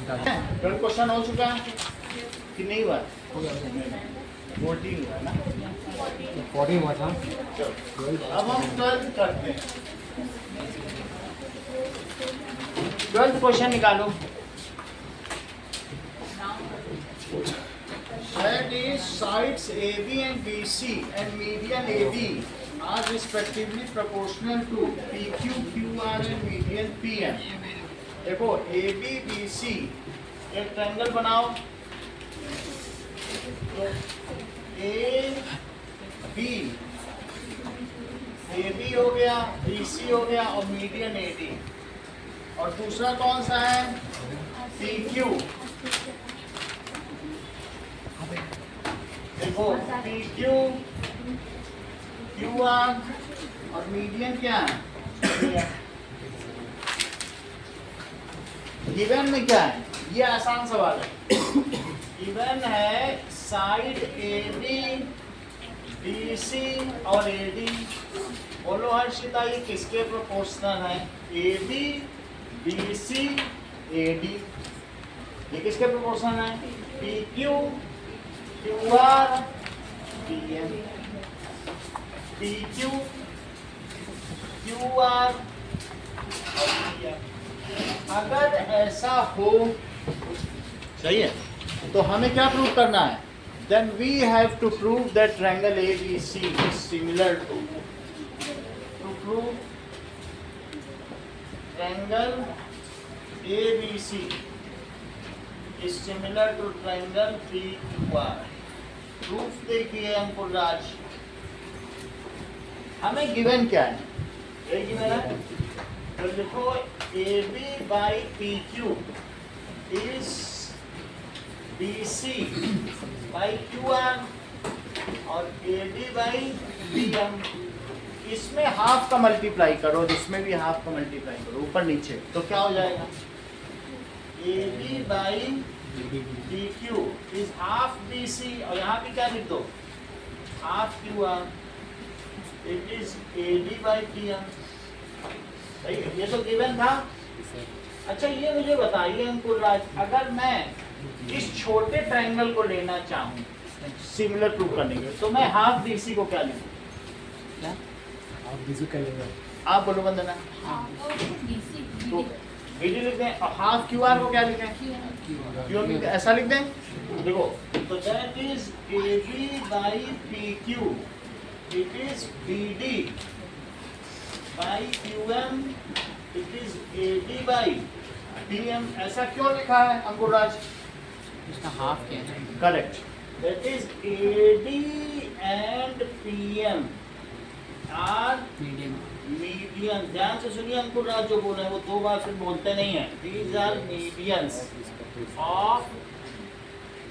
Question हो चुका है कि नहीं हुआ? 14 हुआ है ना? 14 हुआ था। अब हम 12 करते हैं। 12 क्वेश्चन निकालो। That is sides AB and BC and median AB are respectively proportional to PQ, QR and median PM. देखो AB, BC एक ट्रायंगल बनाओ। तो AB हो गया, BC हो गया और मीडियन AD। और दूसरा कौन सा है? PQ। देखो PQ, QR और मीडियन क्या है? गिवन में क्या है? ये आसान सवाल है। गिवन है साइड AB, BC और AD। बोलो हर्षिता ये किसके प्रोपोर्शनल है? AB, BC, AD। ये किसके प्रोपोर्शनल है? PQ, QR, PM। PQ, QR और PM। अगर ऐसा हो, सही है, तो हमें क्या प्रूव करना है? Then we have to prove that triangle ABC is similar to prove triangle ABC is similar to triangle PQR। Proof देखिए अंकुर राज, हमें गिवन क्या है? ये गिवन है, तो लिखो AB by PQ is BC by QR और AD by PM। इसमें हाफ का मल्टीप्लाई करो और इसमें भी हाफ का मल्टीप्लाई करो, ऊपर नीचे, तो क्या हो जाएगा? AB by PQ is half BC और यहाँ भी क्या लिख दो? Half QR। It is AD by PM। सही है, ये तो गिवन था। अच्छा ये मुझे बताइए अंकुर राज, अगर मैं इस छोटे ट्रायंगल को लेना चाहूँ सिमिलर प्रूव करने के, तो मैं हाफ BC को क्या लिखूँ? आप BC कर लेंगे। आप बोलो वंदना। तो BD लिख दें और हाफ QR को क्या लिखें? क्यों लिख दें? ऐसा लिख दें। देखो तो that is AB by PQ, it is BD by QM, it is AD by PM। ऐसा क्यों लिखा है अंकुर राज? इसका हाफ क्या है? Correct, that is AD and PM are median. ध्यान से सुनिए अंकुर राज जो बोल रहे हैं वो दो बार फिर बोलते नहीं है। These are medians of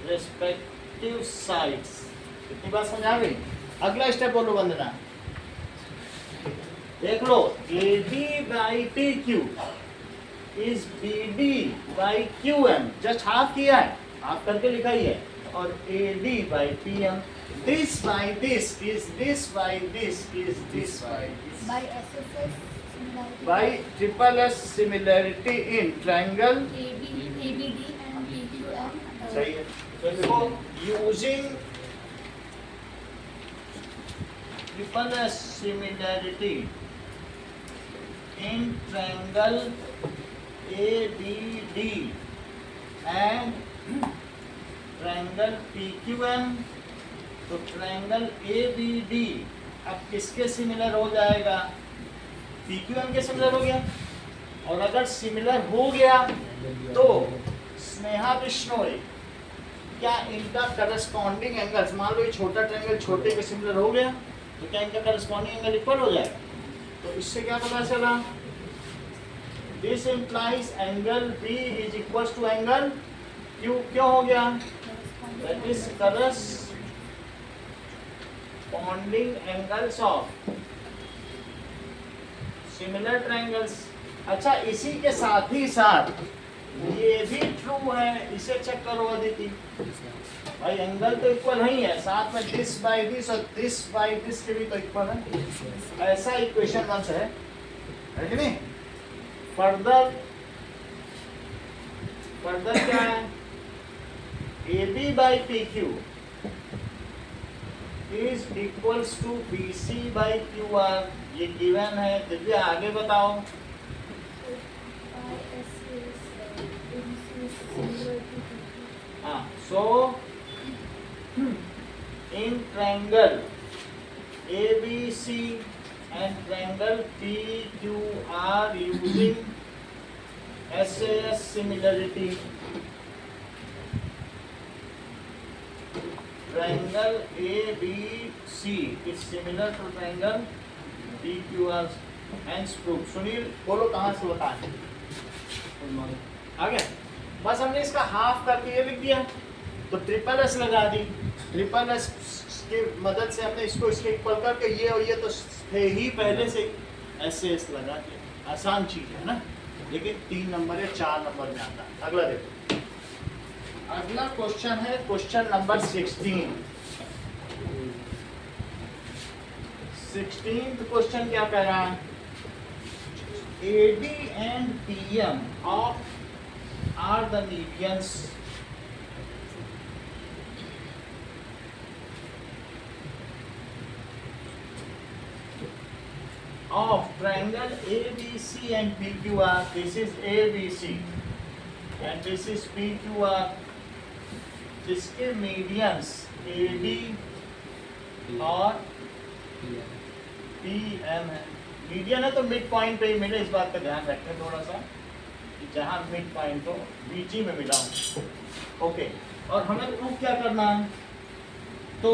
respective sides। कितनी बात समझ आ गई? अगला स्टेप बोलो वंदना। देख लो AB by PQ is BD by QM, just half किया है, हाफ करके लिखा ही है, और AD by PM। This by this is this by this is this by this। By SSS similarity। By triple S similarity in triangle ABD and PQM। सही है। तो देखो using triple S similarity in triangle ABD and triangle PQM, तो triangle ABD अब किसके similar हो जाएगा? PQM के सिमिलर हो गया। और अगर सिमिलर हो गया तो स्नेहा बिश्नोई, क्या इनका करस्पॉन्डिंग एंगल्स, मान लो ये छोटा ट्रायंगल छोटे के सिमिलर हो गया, तो क्या इनका करस्पॉन्डिंग एंगल इक्वल हो जाएगा? तो इससे क्या पता चला? This implies angle B is equal to angle Q। क्यों हो गया? That is corresponding angles of similar triangles. अच्छा इसी के साथ ही साथ ये भी ट्रू है, इसे चेक करो अदिति भाई, एंगल तो इक्वल ही है, साथ में दिस बाय दिस और दिस बाय दिस के भी तो इक्वल है। ऐसा इक्वेशन 1 है कि नहीं? फर्दर फर्दर क्या है, A B by P Q is equals to B C by Q R, ये गिवन है। दिव्या आगे बताओ। हाँ, सो in triangle ABC and triangle PQR using SAS similarity, triangle ABC is similar to triangle PQR, hence proof। Sunil बोलो कहाँ से बताएं? आ गया? बस हमने इसका हाफ करके ये लिख दिया, तो ट्रिपल एस लगा दी। ट्रिपल एस की मदद से हमने इसको इसके इक्वल करके ये और ये तो थे ही पहले से, ऐसे एस लगा दिया। आसान चीज है ना, लेकिन 3 नंबर या 4 नंबर में आता है। अगला देखो, अगला क्वेश्चन है क्वेश्चन नंबर 16। 16th क्वेश्चन क्या कह रहा है, AD and PM are the medians of triangle ABC and PQR. This is ABC and this is PQR, जिसके मीडियंस AD और PM है। मीडियन है तो मिड पॉइंट पे ही मिले, इस बात का ध्यान रखें थोड़ा सा, जहाँ मिड पॉइंट हो बीच में मिला हो। ओके, और हमें प्रूव क्या करना है, तो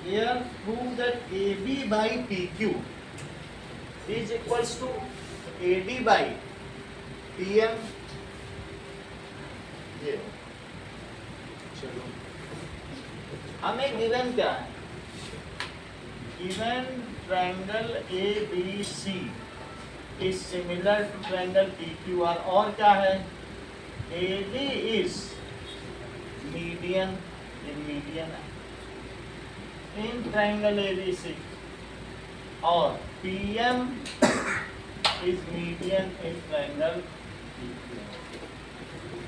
here prove that AB by PQ is equals to AD by PM। ये चलो, हमें गिवन क्या है, given triangle ABC is similar to triangle PQR, और क्या है, AD is median, ये median है इन ट्रायंगल ABC, और PM is median in triangle।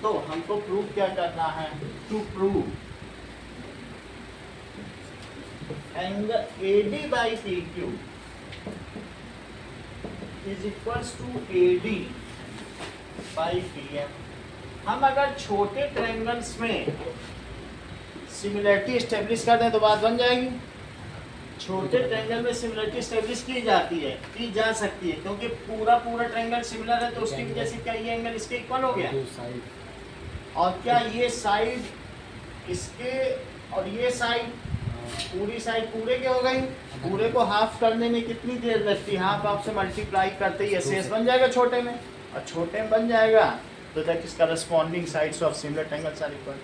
तो हमको प्रूव क्या करना है, to prove angle AD by PQ is equals to AD by PM। हम अगर छोटे ट्रायंगल्स में सिमिलरिटी स्टेब्लिश कर दें तो बात बन जाएगी। छोटे ट्रायंगल में सिमिलरिटी स्टेब्लिश की जाती है, की जा सकती है, क्योंकि पूरा ट्रायंगल सिमिलर है, तो उसकी वजह से क्या ये एंगल इसके इक्वल हो गया, और क्या ये साइड इसके और ये साइड, पूरी साइड पूरे के हो गई। पूरे को हाफ करने में कितनी देर लगती है, हाफ आपसे मल्टीप्लाई करते ही एस बन जाएगा छोटे में, और छोटे में बन जाएगा तो that is corresponding sides of similar triangles are equal.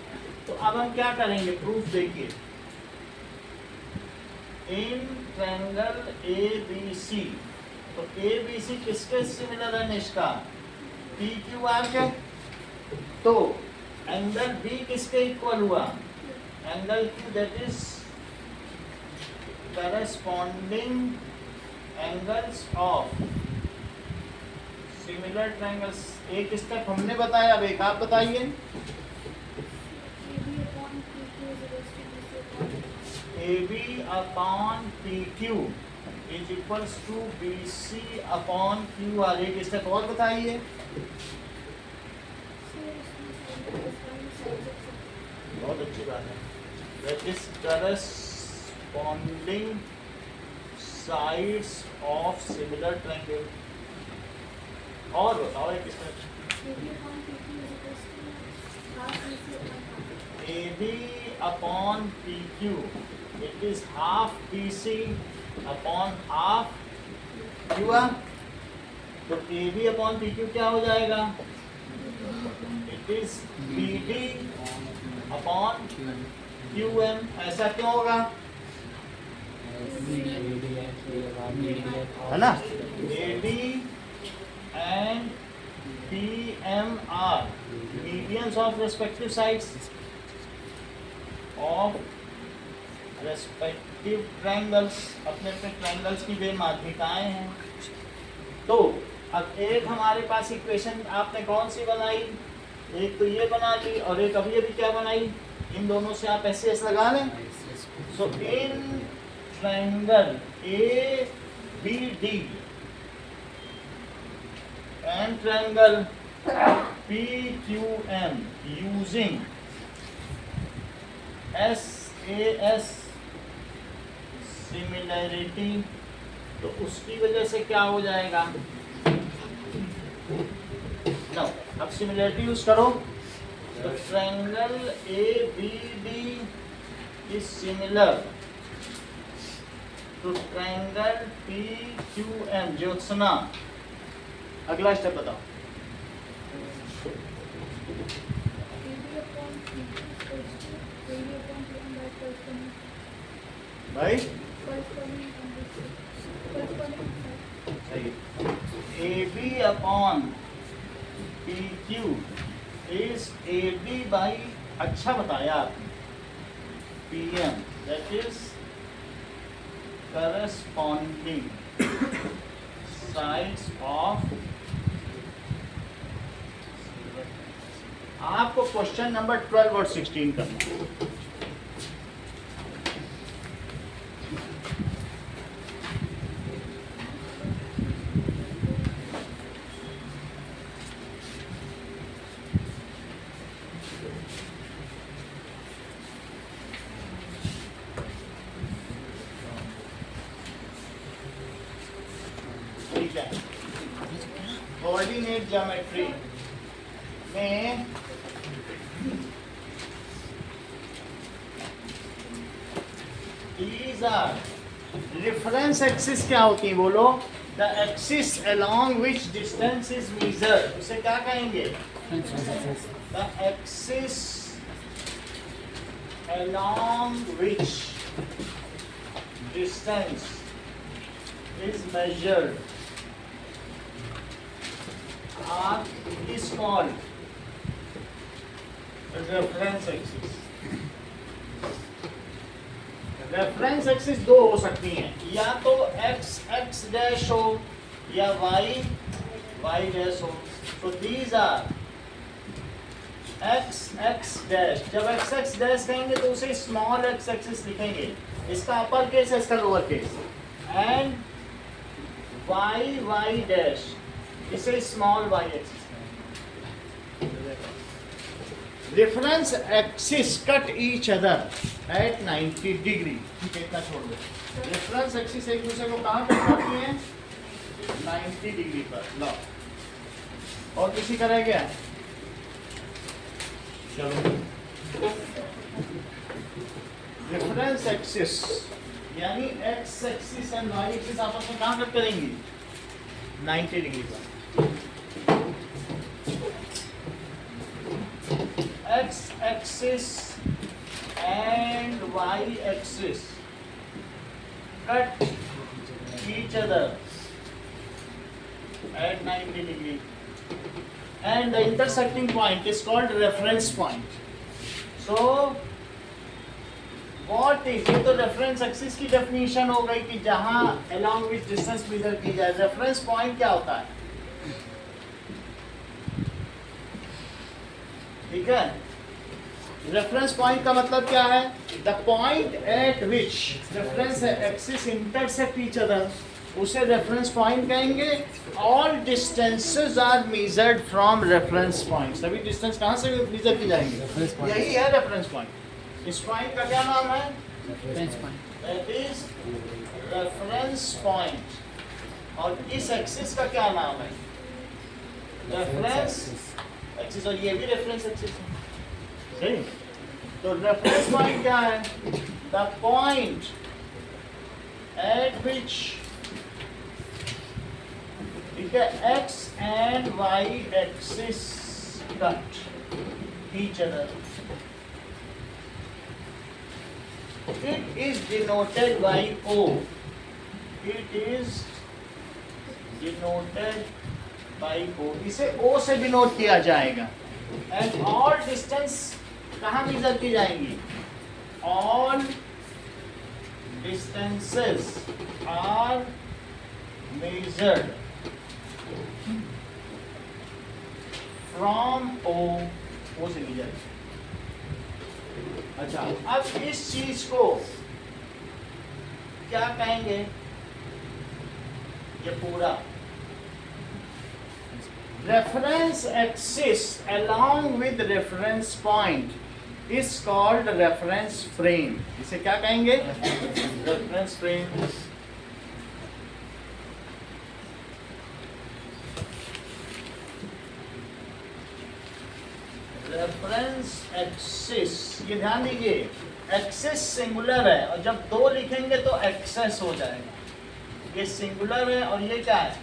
तो अब हम क्या करेंगे, प्रूफ देखिए, इन ट्रायंगल ABC, तो ABC किसके सिमिलर है, इसका PQR के, तो एंगल B किसके इक्वल हुआ, angle Q, that is corresponding angles of similar triangles। एक स्टेप हमने बताया, अब एक आप बताइए। AB upon PQ is equals to BC upon QR। एक स्टेप और बताइए। बहुत अच्छी बात है, that is corresponding sides of similar triangle। और बताओ एक step, AB upon PQ it is half BC upon half QR। तो AB upon PQ क्या हो जाएगा, it is BD upon QM। ऐसा क्यों होगा, है ना, AD and PM are medians of respective sides of respective triangles। अपने अपने ट्रायंगल्स की वे माध्यिकाएं हैं। तो अब एक हमारे पास इक्वेशन आपने कौन सी बनाई, एक तो ये बना ली और एक अभी अभी क्या बनाई, इन दोनों से आप ऐसे ऐसे लगा लें। So in triangle A B D and triangle P Q M using S A S similarity, तो उसकी वजह से क्या हो जाएगा। नो, अब सिमिलैरिटी यूज करो। तो triangle A B D is similar to triangle P Q M. Jyotsna, अगला स्टेप बताओ। AB upon PQ equals to AB upon PM by corresponding भाई corresponding सही। A B upon P Q is A B by, अच्छा बताया आपने, P M, that is corresponding sides of. आपको question number 12 और 16 करना है। ठीक है, कोऑर्डिनेट ज्योमेट्री में these are reference axis क्या होती है बोलो। the axis along which distance is measured, उसे क्या कहेंगे। the axis along which distance is measured is called reference axis। Reference axis दो हो सकती हैं, या तो x x डैश हो या y y डैश हो। तो these are x x dash. जब x x डैश कहेंगे तो उसे स्मॉल x एक्सिस लिखेंगे, इसका अपर केस है, इसका lower case. And y y dash, इसे small y axis. Reference axis cut each other at 90 degree. ठीक है, इतना छोड़ दो। रेफरेंस एक्सिस एक दूसरे को कहाँ कट करती है, 90 डिग्री पर। लो, और किसी का रह गया, चलो। रेफरेंस एक्सिस यानी x axis and y axis आपस में कहाँ कट करेंगी, 90 डिग्री पर। X axis and Y axis cut each other at 90 degree, and the intersecting point is called reference point. So what is, ये तो reference axis की definition हो गई कि जहाँ along which distance measure की जाए। reference point क्या होता है, ठीक है। रेफरेंस पॉइंट का मतलब क्या है, the point at which reference axis intersect each other, उसे रेफरेंस पॉइंट कहेंगे। All distances are measured from reference point. सभी डिस्टेंस कहाँ से मेजर की जाएंगे, यही है रेफरेंस पॉइंट। इस पॉइंट का क्या नाम है, reference point. That is reference point. और इस एक्सिस का क्या नाम है, रेफरेंस एक्सिस। और ये भी रेफरेंस एक्सिस है, सही। तो रेफरेंस पॉइंट क्या है, द पॉइंट एट विच, ठीक है, x and y axis cut each other. It is denoted by O, it is denoted by O, इसे ओ से डिनोट किया जाएगा। एंड ऑल डिस्टेंस कहाँ मेजर की जाएंगी, all distances are measured from O वो से ली जाएगी। अच्छा, अब इस चीज को क्या कहेंगे? ये पूरा reference axis along with reference point is called reference frame. इसे क्या कहेंगे? Reference frame. रेफरेंस एक्सिस, ये ध्यान दीजिए, एक्सिस सिंगुलर है और जब दो लिखेंगे तो एक्सेस हो जाएगा। ये सिंगुलर है और ये क्या है?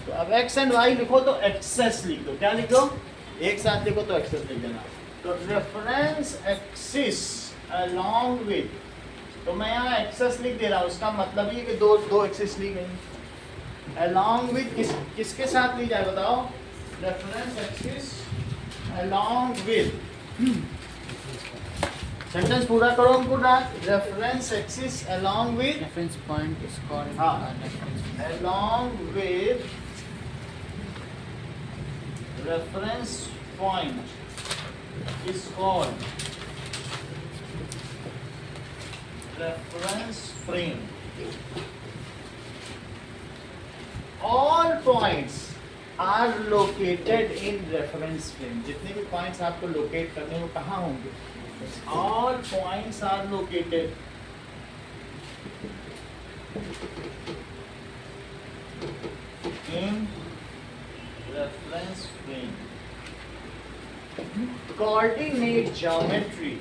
तो अब एक्स एंड वाई लिखो तो एक्सेस लिख दो। क्या लिखो? एक साथ लिखो तो एक्सेस लिख देना। तो रेफरेंस एक्सिस अलोंग विद, तो मैं यहाँ एक्सेस लिख दे रहा हूँ, उसका मतलब ये कि दो एक्सिस ली गई। अलोंग विद किसके साथ ली जाए बताओ? Reference axis along with, sentence पूरा करो Ankur Raj. Reference axis along with, Reference point is called हाँ, reference. along with reference point is called reference frame. All points are located in reference frame. जितने भी points आपको locate करने हैं वो कहाँ होंगे? All points are located in reference frame. Coordinate geometry.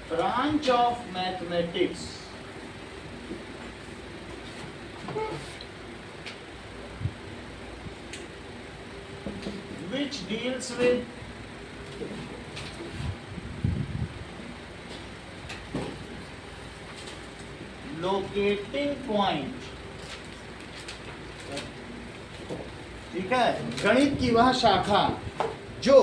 Branch of mathematics which deals with locating point। ठीक है, गणित की वह शाखा जो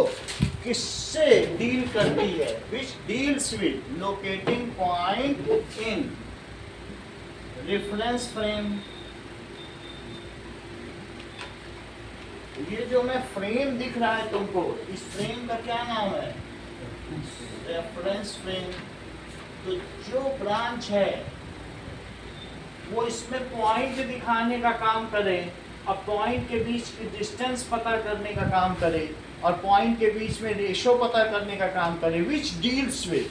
किससे डील करती है? which deals with locating point in reference frame। ये जो मैं फ्रेम दिख रहा है तुमको, इस फ्रेम का क्या नाम है? Reference frame. तो जो ब्रांच है वो इसमें पॉइंट दिखाने का काम करे और पॉइंट के बीच की डिस्टेंस पता करने का काम करे और पॉइंट के बीच में रेशो पता करने का काम करे। Which deals with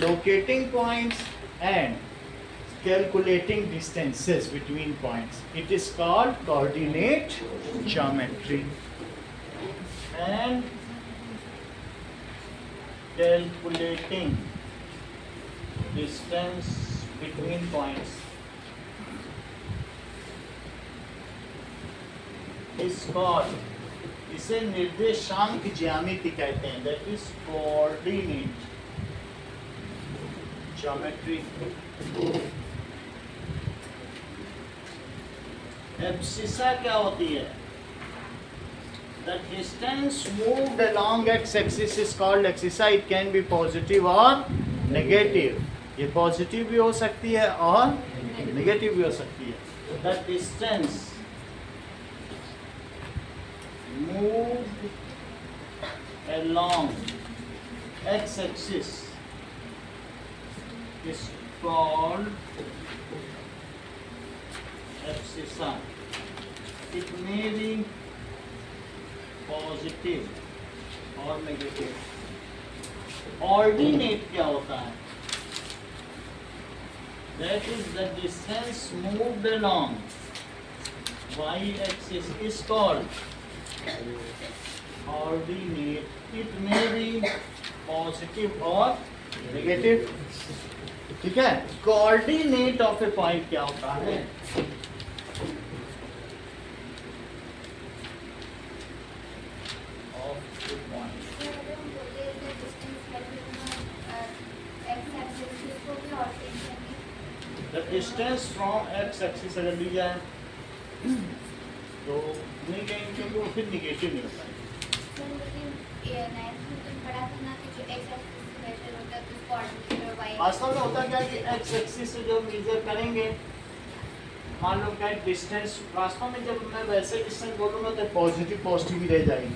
locating points and calculating distances between points. It is called coordinate geometry. And calculating distance between points is called, इसे निर्देशांक ज्यामिति कहते हैं। That is coordinate geometry. Abscissa क्या होती है? The distance moved along x-axis is called abscissa. It can be positive or negative. ये positive भी हो सकती है और नेगेटिव भी हो सकती है। The distance moved along x-axis is called abscissa. It may be positive or negative. Ordinate क्या होता है? That is the distance moved along y-axis is called ordinate. It may be positive or negative. ठीक है? Coordinate of A point क्या होता है? The distance from x-axis अगर ली जाए तो नहीं कहेंगे क्योंकि वो फिर निगेटिव नहीं होता है। coordinate or y वास्तव में होता क्या है कि एक्स एक्सिस से जो मेजर करेंगे, मान लो क्या डिस्टेंस, वास्तव में जब मैं वैसे डिस्टेंस बोलूँगा तो पॉजिटिव पॉजिटिव ही रह जाएंगे,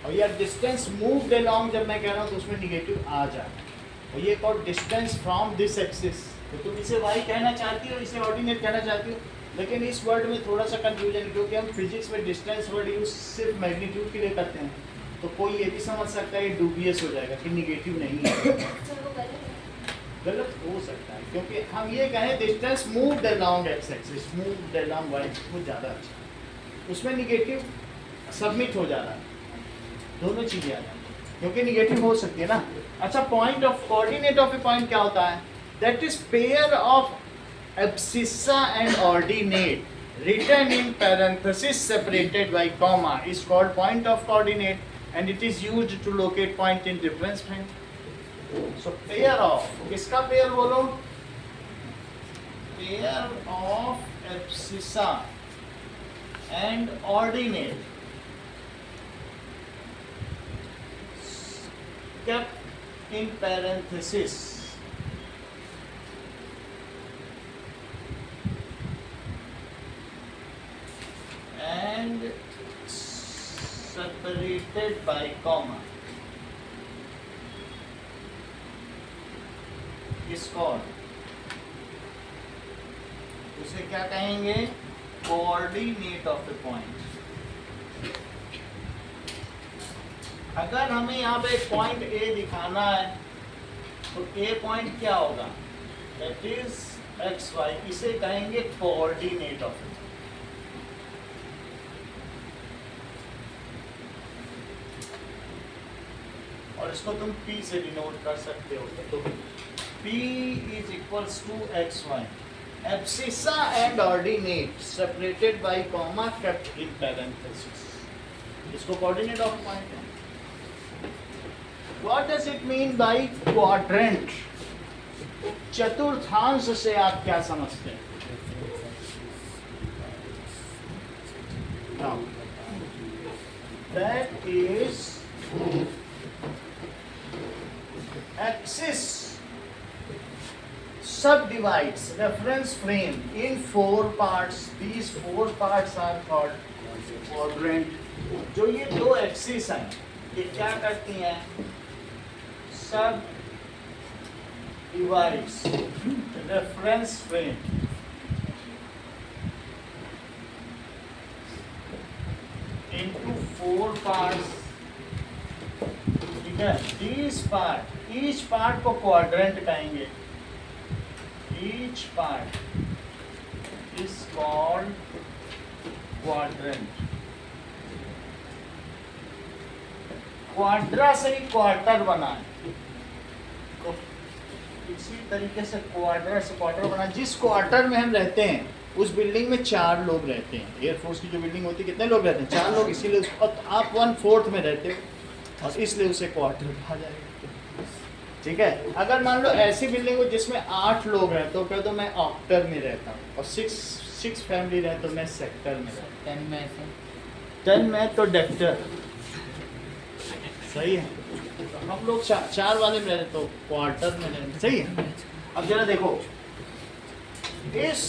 और यार डिस्टेंस मूव्ड अलोंग जब मैं कह रहा हूँ तो उसमें निगेटिव आ जाए। और ये called distance from this axis, तो तुम इसे y कहना चाहती हो, इसे ऑर्डिनेट कहना चाहती हो, लेकिन इस वर्ड में थोड़ा सा कंफ्यूजन है क्योंकि हम फिजिक्स में डिस्टेंस वर्ड यूज सिर्फ मैग्नीट्यूड के लिए करते हैं, तो कोई ये भी समझ सकता है ये डूबियस हो जाएगा कि निगेटिव नहीं है। सर वो गलत है। गलत हो सकता है क्योंकि हम ये कहें distance moved along x axis, moved along y, वो ज़्यादा अच्छा है। उसमें निगेटिव सबमिट हो जा रहा है, दोनों चीज़ें आ जाती हैं क्योंकि निगेटिव हो सकती है ना। अच्छा, point of coordinate of A point क्या होता है? That is pair of abscissa and ordinate written in parenthesis separated by comma is called point of coordinate and it is used to locate point in reference frame. So pair of, किसका pair बोलो? Pair of abscissa and ordinate kept in parenthesis and separated by comma is called, उसे क्या कहेंगे? Coordinate of the point. अगर हमें यहाँ पे एक पॉइंट ए दिखाना है तो ए पॉइंट क्या होगा? दैट इज एक्स वाई, इसे कहेंगे कोऑर्डिनेट ऑफ द। और इसको तुम P से डिनोट कर सकते हो, तो P is equals to XY. Abscissa and ordinate separated by comma kept in parenthesis. इसको coordinate of point है। What does it mean by quadrant? चतुर्थांश से आप क्या समझते हैं? Now, that is axis subdivides reference frame in 4 parts. These 4 parts are called quadrant. जो ये दो एक्सिस हैं, ये क्या करती हैं? सब divides reference frame into 4 parts. ठीक है, each part को क्वाड्रेंट कहेंगे। Each part is called quadrant. Quadra से ही क्वार्टर बना है, तो इसी तरीके से क्वाड्रा से क्वार्टर बना। जिस क्वार्टर में हम रहते हैं उस बिल्डिंग में 4 लोग रहते हैं। एयरफोर्स की जो बिल्डिंग होती है कितने लोग रहते हैं? 4 लोग, इसीलिए आप 1/4 में रहते हो और इसलिए उसे क्वार्टर कहा जाएगा। ठीक है, अगर मान लो ऐसी बिल्डिंग हो जिसमें 8 लोग हैं तो कह दो मैं ऑक्टर में रहता हूँ, और 6 फैमिली रहे तो मैं सेक्टर में रहता हूँ। 10 में से 10 में तो डेक्टर, सही है। तो हम लोग 4 वाले में रहते तो क्वार्टर में रहते, सही है। अब जरा देखो, इस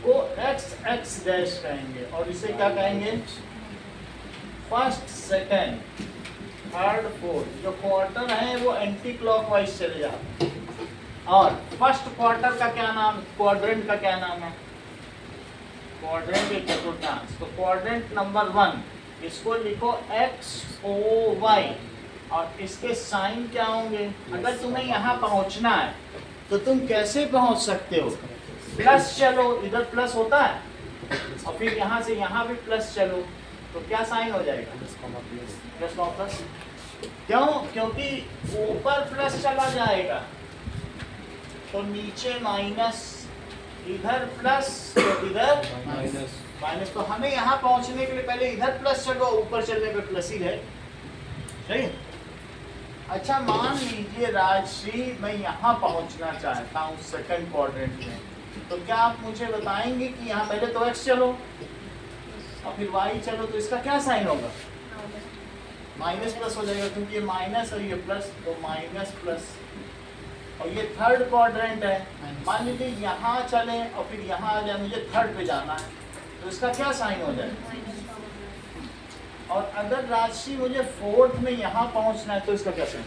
को x डैश कहेंगे और इसे क्या कहेंगे? First, second, third, fourth. जो क्वार्टर है वो एंटी क्लॉकवाइज चले जाते हैं। और फर्स्ट क्वार्टर का क्या नाम, क्वाड्रेंट का क्या नाम है? क्वाड्रेंट एक चतुर्थांश। तो क्वाड्रेंट नंबर 1, इसको लिखो XOY और इसके साइन क्या होंगे? अगर तुम्हें यहाँ पहुँचना है तो तुम कैसे पहुँच सकते हो? प्लस चलो, इधर प्लस होता है और फिर यहाँ से यहाँ भी प्लस चलो, तो क्या साइन हो जाएगा? Plus plus. क्यों? क्योंकि ऊपर प्लस चला जाएगा तो नीचे माइनस, इधर प्लस तो इधर माइनस। तो हमें यहाँ पहुँचने के लिए पहले इधर प्लस चलो, ऊपर चलने पे प्लस ही है, सही है। अच्छा, मान लीजिए राजश्री मैं यहाँ पहुँचना चाहता हूँ सेकंड क्वाड्रेंट में, तो क्या आप मुझे बताएंगे कि यहाँ पहले तो x चलो और फिर y चलो, तो इसका क्या साइन होगा? माइनस प्लस हो जाएगा क्योंकि ये माइनस और ये प्लस, तो माइनस प्लस। और ये थर्ड क्वाड्रेंट है, मान लीजिए यहाँ चले और फिर यहाँ आ जाए, मुझे थर्ड पे जाना है, तो इसका क्या साइन हो जाएगा? और अगर राशि मुझे फोर्थ में यहाँ पहुँचना है तो इसका क्या साइन?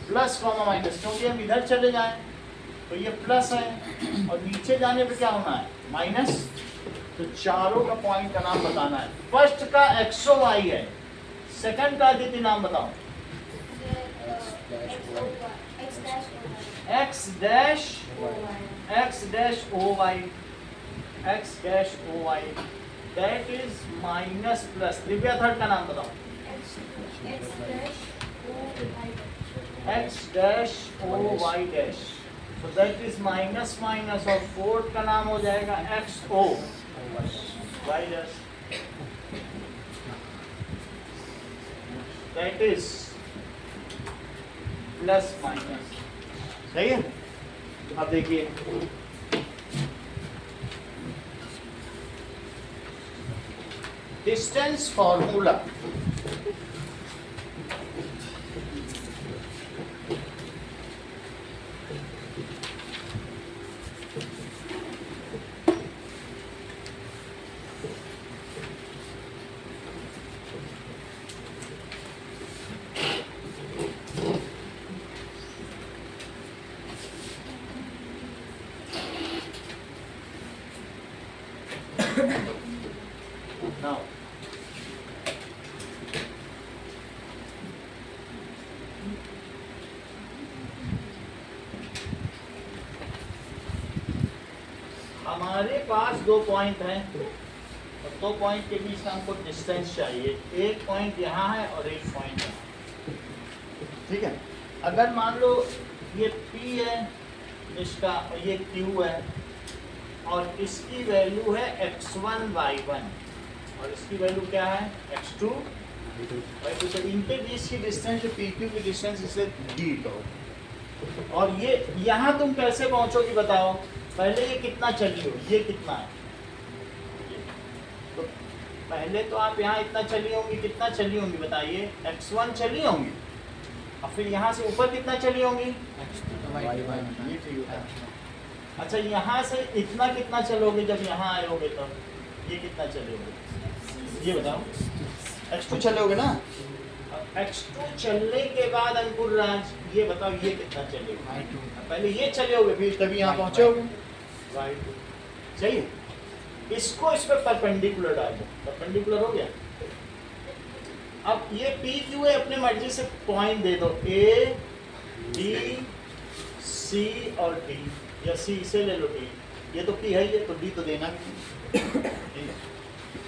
प्लस कॉमा माइनस, क्योंकि हम इधर चले जाएं तो ये प्लस है और नीचे जाने पे क्या होना है? माइनस। तो चारों का पॉइंट का नाम बताना है। फर्स्ट का एक्सो वाई है, सेकंड का आदित्य नाम बताओ। X dash o y, x dash o y, that is minus plus. Divya third का नाम बताओ। X dash o y dash, so that is minus minus, और फोर्थ का नाम हो जाएगा x o y dash, that is plus minus. सही है? अब देखिए डिस्टेंस फॉर्मूला, now हमारे पास दो पॉइंट हैं और दो पॉइंट के बीच में हमको डिस्टेंस चाहिए। एक पॉइंट यहाँ है और एक पॉइंट यहाँ, ठीक है? अगर मान लो ये P है इसका और ये Q है और इसकी वैल्यू है x1 y1 और इसकी वैल्यू क्या है? x2 y2। तो इनके बीच की डिस्टेंस जो PQ की डिस्टेंस इसे D कहो। और ये यहाँ तुम कैसे पहुँचोगी बताओ? पहले ये कितना चली हो, ये कितना है? तो पहले तो आप यहाँ इतना चली होंगी, कितना चली होंगी बताइए? x1 चली होंगी और फिर यहाँ से ऊपर कितना चली होंगी? ये ठीक होता है। अच्छा यहाँ से इतना कितना चलोगे जब यहाँ आयोगे तब? ये कितना चलोगे ये बताओ? x2 चलोगे ना? x2 चलने के बाद अंकुर राज ये बताओ ये कितना चलेगा? पहले ये चले होगे फिर तभी यहाँ पहुँचे होगे y2। चाहिए इसको इस पर परपेंडिकुलर डाल दो, परपेंडिकुलर हो गया। अब ये पी क्यू है, अपने मर्जी से पॉइंट दे दो ए डी सी और डी, या सी से ले लो डी, ये तो पी है ये तो डी तो देना भी।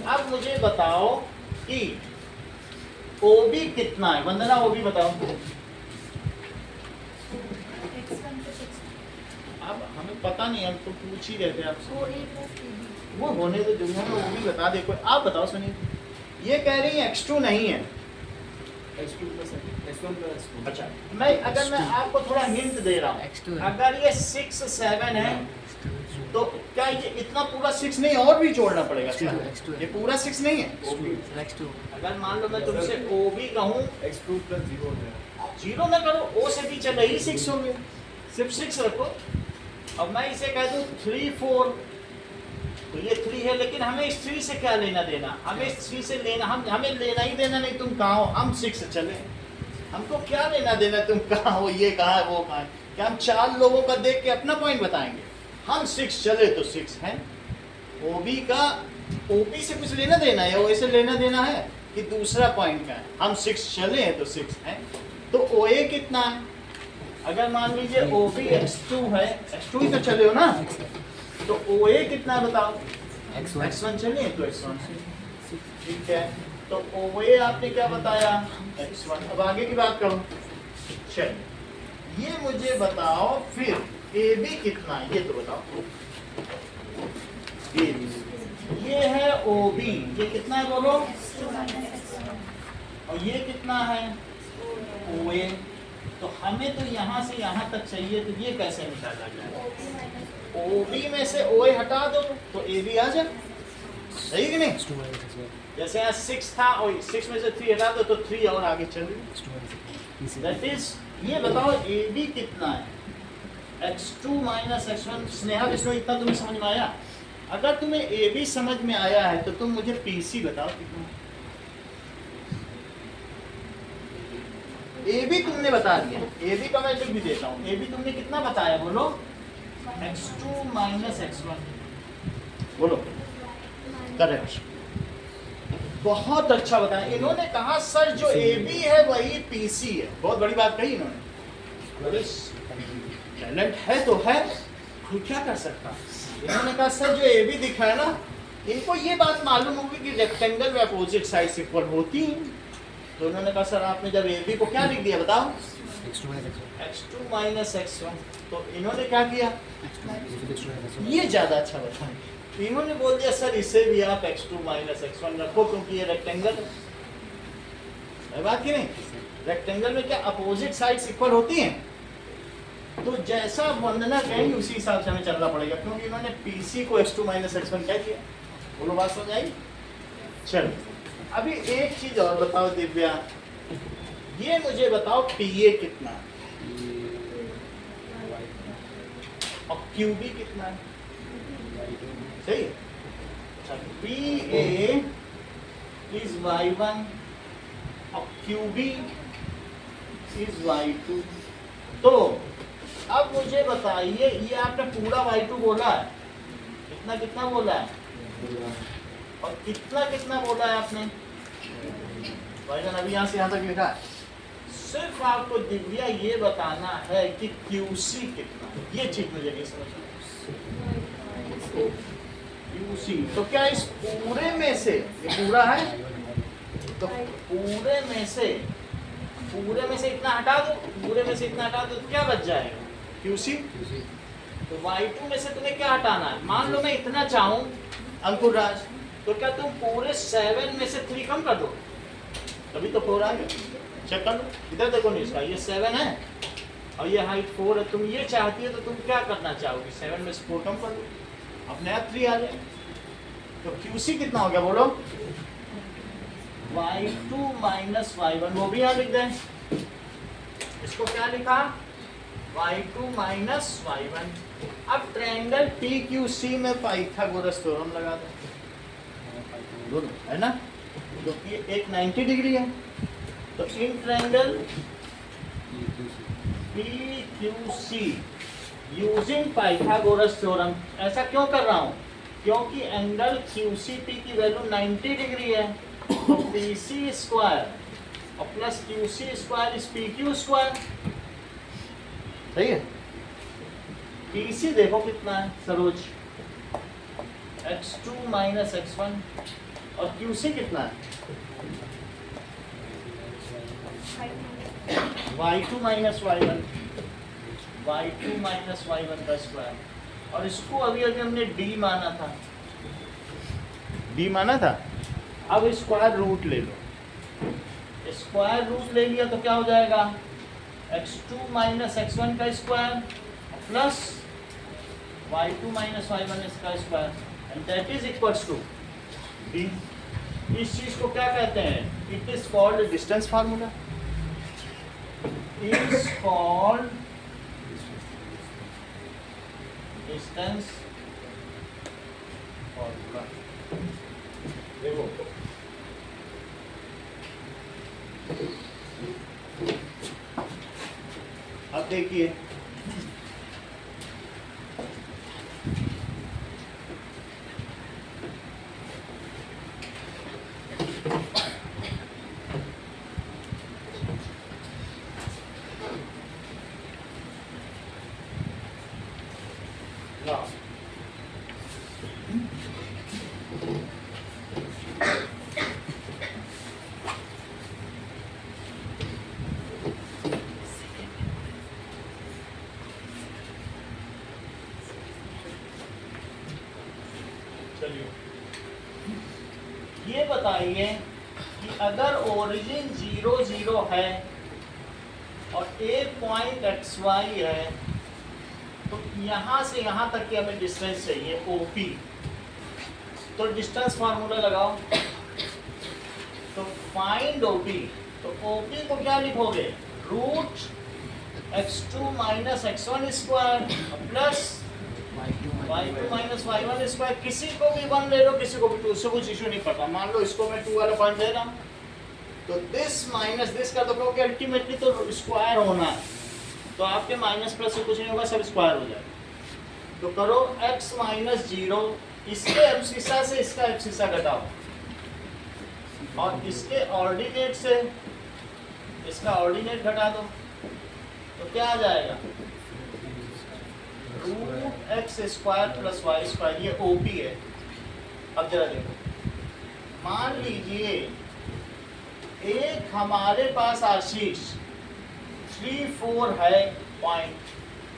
अब मुझे बताओ कि ओबी कितना है? वंदना ओबी बताओ। अब हमें पता नहीं, हम तो पूछ ही रहे थे आपसे। वो होने तो जो है वो भी बता दे कोई। आप बताओ सुनिए, ये कह रही है x2 नहीं है, x2 plus x1 plus x2। अच्छा मैं आपको थोड़ा हिंट दे रहा हूँ। अगर ये 6 7 है तो क्या ये इतना पूरा 6 नहीं और भी जोड़ना पड़ेगा क्या? ये पूरा 6 नहीं है। अगर मान लो मैं तुमसे ओ भी कहूँ x2 plus 0 हो जाएगा। 0 ना करो, ओ से भी चले ही 6 हो गए, सिर्फ 6 रखो। अब मैं इसे कह दूँ 3 4, तो ये 3 है, लेकिन हमें इस 3 से क्या लेना देना? हमें इस 3 से लेना, हमें लेना ही देना नहीं तुम कहाँ हो, हम 6 से चले। हमको क्या लेना देना तुम कहाँ हो, ये कहाँ है वो कहाँ है? क्या हम 4 लोगों का देख के अपना पॉइंट बताएंगे? हम 6 चले तो 6 है। ओबी का ओबी से कुछ लेना देना है, ओ से लेना देना है कि दूसरा पॉइंट का है? हम 6 चले हैं तो 6 है। तो ओ ए कितना है? अगर मान लीजिए ओ बी x2 है, x2 ही तो चले हो ना, तो ओ ए कितना बताओ? x1 चलिए तो x1, ठीक है। तो ओ ए आपने क्या बताया? x1। अब आगे की बात करो। चल ये मुझे बताओ फिर ए बी कितना है, ये तो बताओ। ये है ओ बी, ये कितना है बोलो? और ये कितना है? ओ ए। तो हमें तो यहाँ से यहाँ तक चाहिए, तो ये कैसे निकाला जाए? ओ बी में से ओ ए हटा दो तो ए बी आ जाए। सही कि नहीं? x2 minus x1 जैसे यहाँ 6 था और 6 में से 3 हटा दो तो 3 और आगे चल रही। x2 minus x1 PC that is, ये बताओ AB कितना है? x2 minus x1। Sneha Vishnu, इतना तुम्हें समझ में आया? अगर तुम्हें AB समझ में आया है तो तुम मुझे PC बताओ कितना है? AB तुमने बता दिया, AB का मैं लिख भी देता हूँ। AB तुमने कितना बताया बोलो? x2 minus x1। बोलो करेक्ट, बहुत अच्छा बताया। इन्होंने कहा सर जो AB है वही PC है। बहुत बड़ी बात कही इन्होंने। टैलेंट है तो है, कोई क्या कर सकता। इन्होंने कहा सर जो AB दिखा है ना, इनको ये बात मालूम होगी कि रेक्टेंगल में अपोजिट साइड्स इक्वल होती हैं। तो उन्होंने कहा सर आपने जब AB को क्या लिख दिया बताओ? x2 minus x1 x2 minus x1। तो इन्होंने क्या किया? x2 minus x1 ये ज्यादा अच्छा बताया। तो इन्होंने बोल दिया सर इसे भी आप x2 माइनस x1 रखो क्योंकि ये रेक्टेंगल है। बात की नहीं? रेक्टेंगल में क्या अपोजिट साइड्स इक्वल होती हैं? तो जैसा वंदना कहेंगे उसी हिसाब से हमें चलना पड़ेगा क्योंकि इन्होंने PC को x2 माइनस x1 कह दिया। बोलो बात समझ आई? चलो अभी एक चीज और बताओ दिव्या, ये मुझे बताओ PA कितना है और QB कितना है? सही है? अच्छा, PA is y1 और QB is y2। तो अब मुझे बताइए, ये आपने पूरा y2 बोला है, इतना कितना बोला है और इतना कितना बोला है आपने? भाईजान अभी यहाँ से यहाँ तक लिखा है। सिर्फ आपको दिव्या ये बताना है कि QC कितना है। ये चीज मुझे नहीं समझ। QC तो क्या इस पूरे में से, ये पूरा है तो पूरे में से इतना हटा दो, पूरे में से इतना हटा दो तो क्या बच जाएगा? QC। तो y2 में से तुम्हें क्या हटाना है? मान लो मैं इतना चाहूं अंकुर राज, तो क्या तुम पूरे 7 में से 3 कम कर दो? तभी तो 4 आ गया। चेक कर लो, इधर देखो नहीं, इसका ये 7 है और ये हाइट 4 है। तुम ये चाहती है तो तुम क्या करना चाहोगी? 7 में से 4 कम कर लो, अपने आप 3 आ जाए। तो QC कितना हो गया बोलो? y2 minus y1। वो भी यहाँ लिख दें, इसको क्या लिखा? y2 minus y1। अब ट्रायंगल PQC में पाइथागोरस थ्योरम लगा दो, दोनों है ना, क्योंकि एक 90 डिग्री है। तो in triangle PQC using Pythagoras theorem. ऐसा क्यों कर रहा हूँ? क्योंकि एंगल QCP की वैल्यू 90 डिग्री है। तो PC स्क्वायर और plus QC square is PQ square. सही है? PC देखो कितना है सरोज? x2 माइनस x1 और QC कितना है? y2 minus y1, y2 minus y1 का स्क्वायर। और इसको अभी अभी हमने D माना था, D माना था। अब स्क्वायर रूट ले लो, स्क्वायर रूट ले लिया तो क्या हो जाएगा? x2 माइनस x1 का square plus y2 minus y1 इसका square and that is equals to D। इस चीज को क्या कहते हैं? It is called distance formula. Is called distance formula. देखो अब देखिए, ये बताइए कि अगर ओरिजिन 0 0 है और एक पॉइंट XY है तो यहाँ से यहाँ तक की हमें डिस्टेंस चाहिए OP। तो डिस्टेंस फार्मूला लगाओ। तो फाइंड ओपी, तो ओपी को क्या लिखोगे? Root x2 minus x1 square plus y2 minus y1 square. किसी को भी 1 ले लो, किसी को भी 2, उससे कुछ इशू नहीं पड़ता। मान लो इसको मैं 2 वाला पॉइंट दे रहा हूँ, तो दिस माइनस दिस कर दो, क्योंकि अल्टीमेटली तो स्क्वायर होना है, तो आपके माइनस प्लस से कुछ नहीं होगा, सब स्क्वायर हो जाएगा। तो करो x माइनस 0, इसके एब्सिसा से इसका एब्सिसा घटाओ, और इसके ऑर्डिनेट से इसका ऑर्डिनेट घटा दो, तो क्या आ जाएगा? Root x square plus y square. ये ओपी है। अब जरा देखो, मान लीजिए एक हमारे पास आशीष 3, 4 है पॉइंट,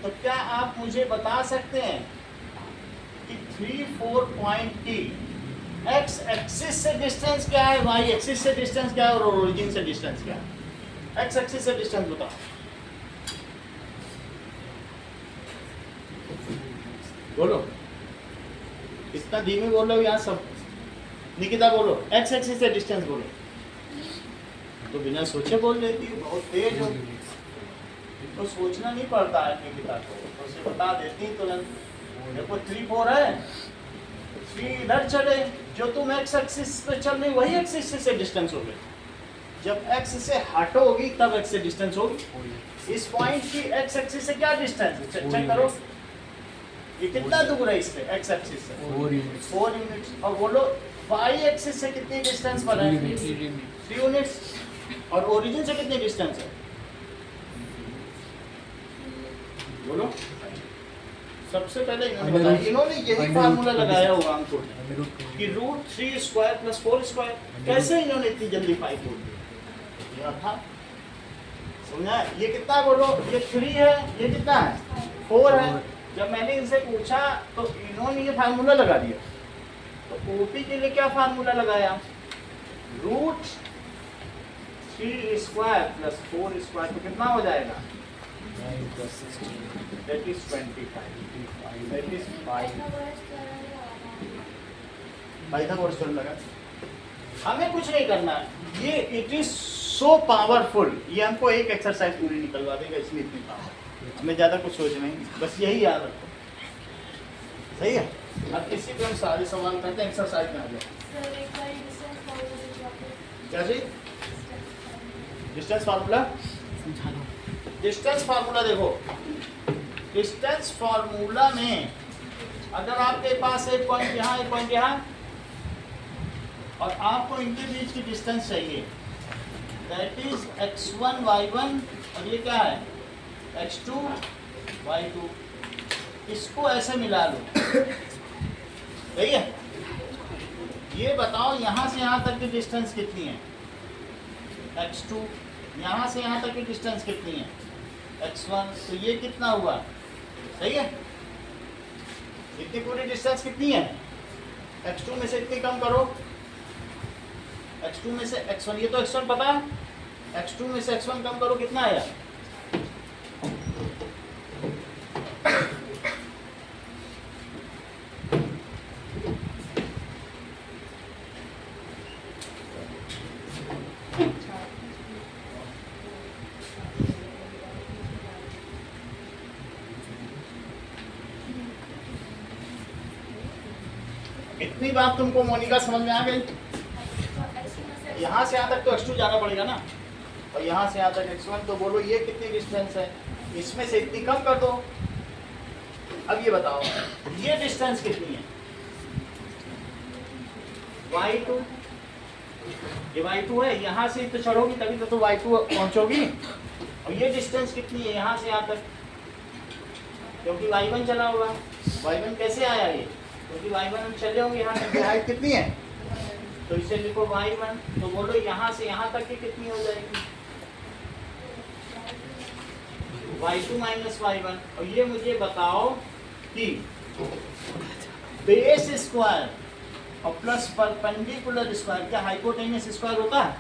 तो क्या आप मुझे बता सकते हैं कि 3, 4 पॉइंट की एक्स एक्सिस से डिस्टेंस क्या है, वाई एक्सिस से डिस्टेंस क्या है, और ओरिजिन से डिस्टेंस क्या है? एक्स एक्सिस से डिस्टेंस बताओ। बोलो, इतना धीमे बोलो यहाँ सब। निकिता बोलो, एक्स एक्सिस से डिस्टेंस बोलो। तो बिना सोचे बोल देती है, बहुत तेज हो। तो सोचना नहीं पड़ता है निकिता को, तो उसे बता देती तुरंत। देखो 3, 4 है, 3 इधर चले, जो तुम एक्स एक्सिस पे चल रही वही एक्स एक्सिस से डिस्टेंस हो गई। जब एक्स से हटोगी तब एक्स से डिस्टेंस होगी। इस पॉइंट की एक्स एक्सिस से क्या डिस्टेंस है? चेक करो, ये कितना दूर है इससे, एक्स एक्सिस से? 4 यूनिट्स। और बोलो वाई एक्सिस से कितनी डिस्टेंस पर है? 3 यूनिट्स। और ओरिजिन से कितनी डिस्टेंस है? बोलो। सबसे पहले इन्होंने यही फार्मूला लगाया हुआ हमको कि रूट 3 स्क्वायर प्लस 4 स्क्वायर। कैसे इन्होंने इतनी जल्दी 5 बोल दिया? था समझा? ये कितना बोलो? ये 3 है, ये कितना है? 4 है। जब मैंने इनसे पूछा तो इन्होंने ये फार्मूला लगा दिया। तो ओपी के लिए क्या फार्मूला लगाया? रूट 3 स्क्वायर प्लस 4 स्क्वायर, तो कितना हो जाएगा? That is 25. That is 5. Pythagoras theorem लगा। हमें कुछ नहीं करना, ये इट इज सो पावरफुल। ये हमको एक एक्सरसाइज पूरी निकलवा देगा, इसमें इतनी पावर। हमें ज़्यादा कुछ सोचना नहीं, बस यही याद रखो। सही है? अब किसी भी हम सारे सवाल करते हैं, एक्सरसाइज में आ जाए। क्या जी? Distance formula. डिस्टेंस फार्मूला देखो, डिस्टेंस फार्मूला में अगर आपके पास एक पॉइंट यहाँ, एक पॉइंट यहाँ, और आपको इनके बीच की डिस्टेंस चाहिए, दैट इज x1 y1, और ये क्या है? x2 y2। इसको ऐसे मिला लो, सही है? ये बताओ यहाँ से यहाँ तक की डिस्टेंस कितनी है? x2। यहाँ से यहाँ तक की डिस्टेंस कितनी है? x1। तो ये कितना हुआ? सही है? इतनी पूरी डिस्टेंस कितनी है? x2 में से इतनी कम करो, x2 में से x1, ये तो x1 पता है, x2 में से x1 कम करो, कितना आया? इतनी बात तुमको मोनिका समझ में आ गई? यहाँ से यहाँ तक तो x2 जाना पड़ेगा ना, और यहाँ से यहाँ तक x1। तो बोलो ये कितनी डिस्टेंस है? इसमें से इतनी कम कर दो। अब ये बताओ ये डिस्टेंस कितनी है? y2। ये y2 है, यहाँ से तो चढ़ोगी तभी तो y2 पहुँचोगी। और ये डिस्टेंस कितनी है यहाँ से यहाँ तक? क्योंकि y1 चला होगा। y1 कैसे आया ये? क्योंकि y1 हम चले होंगे यहाँ तक। हाइट कितनी है? तो इसे लिखो y1। तो बोलो यहाँ से यहाँ तक की कितनी हो जाएगी? y2 minus y1। और ये मुझे बताओ कि बेस स्क्वायर और प्लस परपेंडिकुलर स्क्वायर क्या हाइपोटेनस स्क्वायर होता है?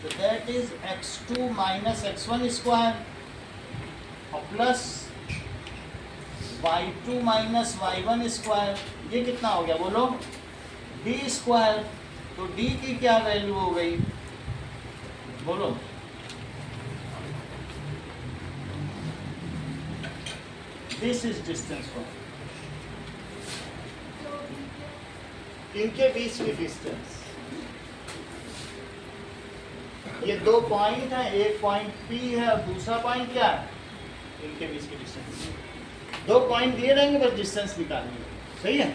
तो that is x2 minus x1 square और plus y2 minus y1 square. ये कितना हो गया बोलो? डी स्क्वायर, तो डी की क्या वैल्यू हो गई बोलो? दिस इज डिस्टेंस फ्रॉम, इनके बीच की डिस्टेंस, ये दो पॉइंट है, एक पॉइंट P है और दूसरा पॉइंट क्या है, इनके बीच की डिस्टेंस। दो पॉइंट दिए रहेंगे, बस डिस्टेंस निकालनी है, सही है।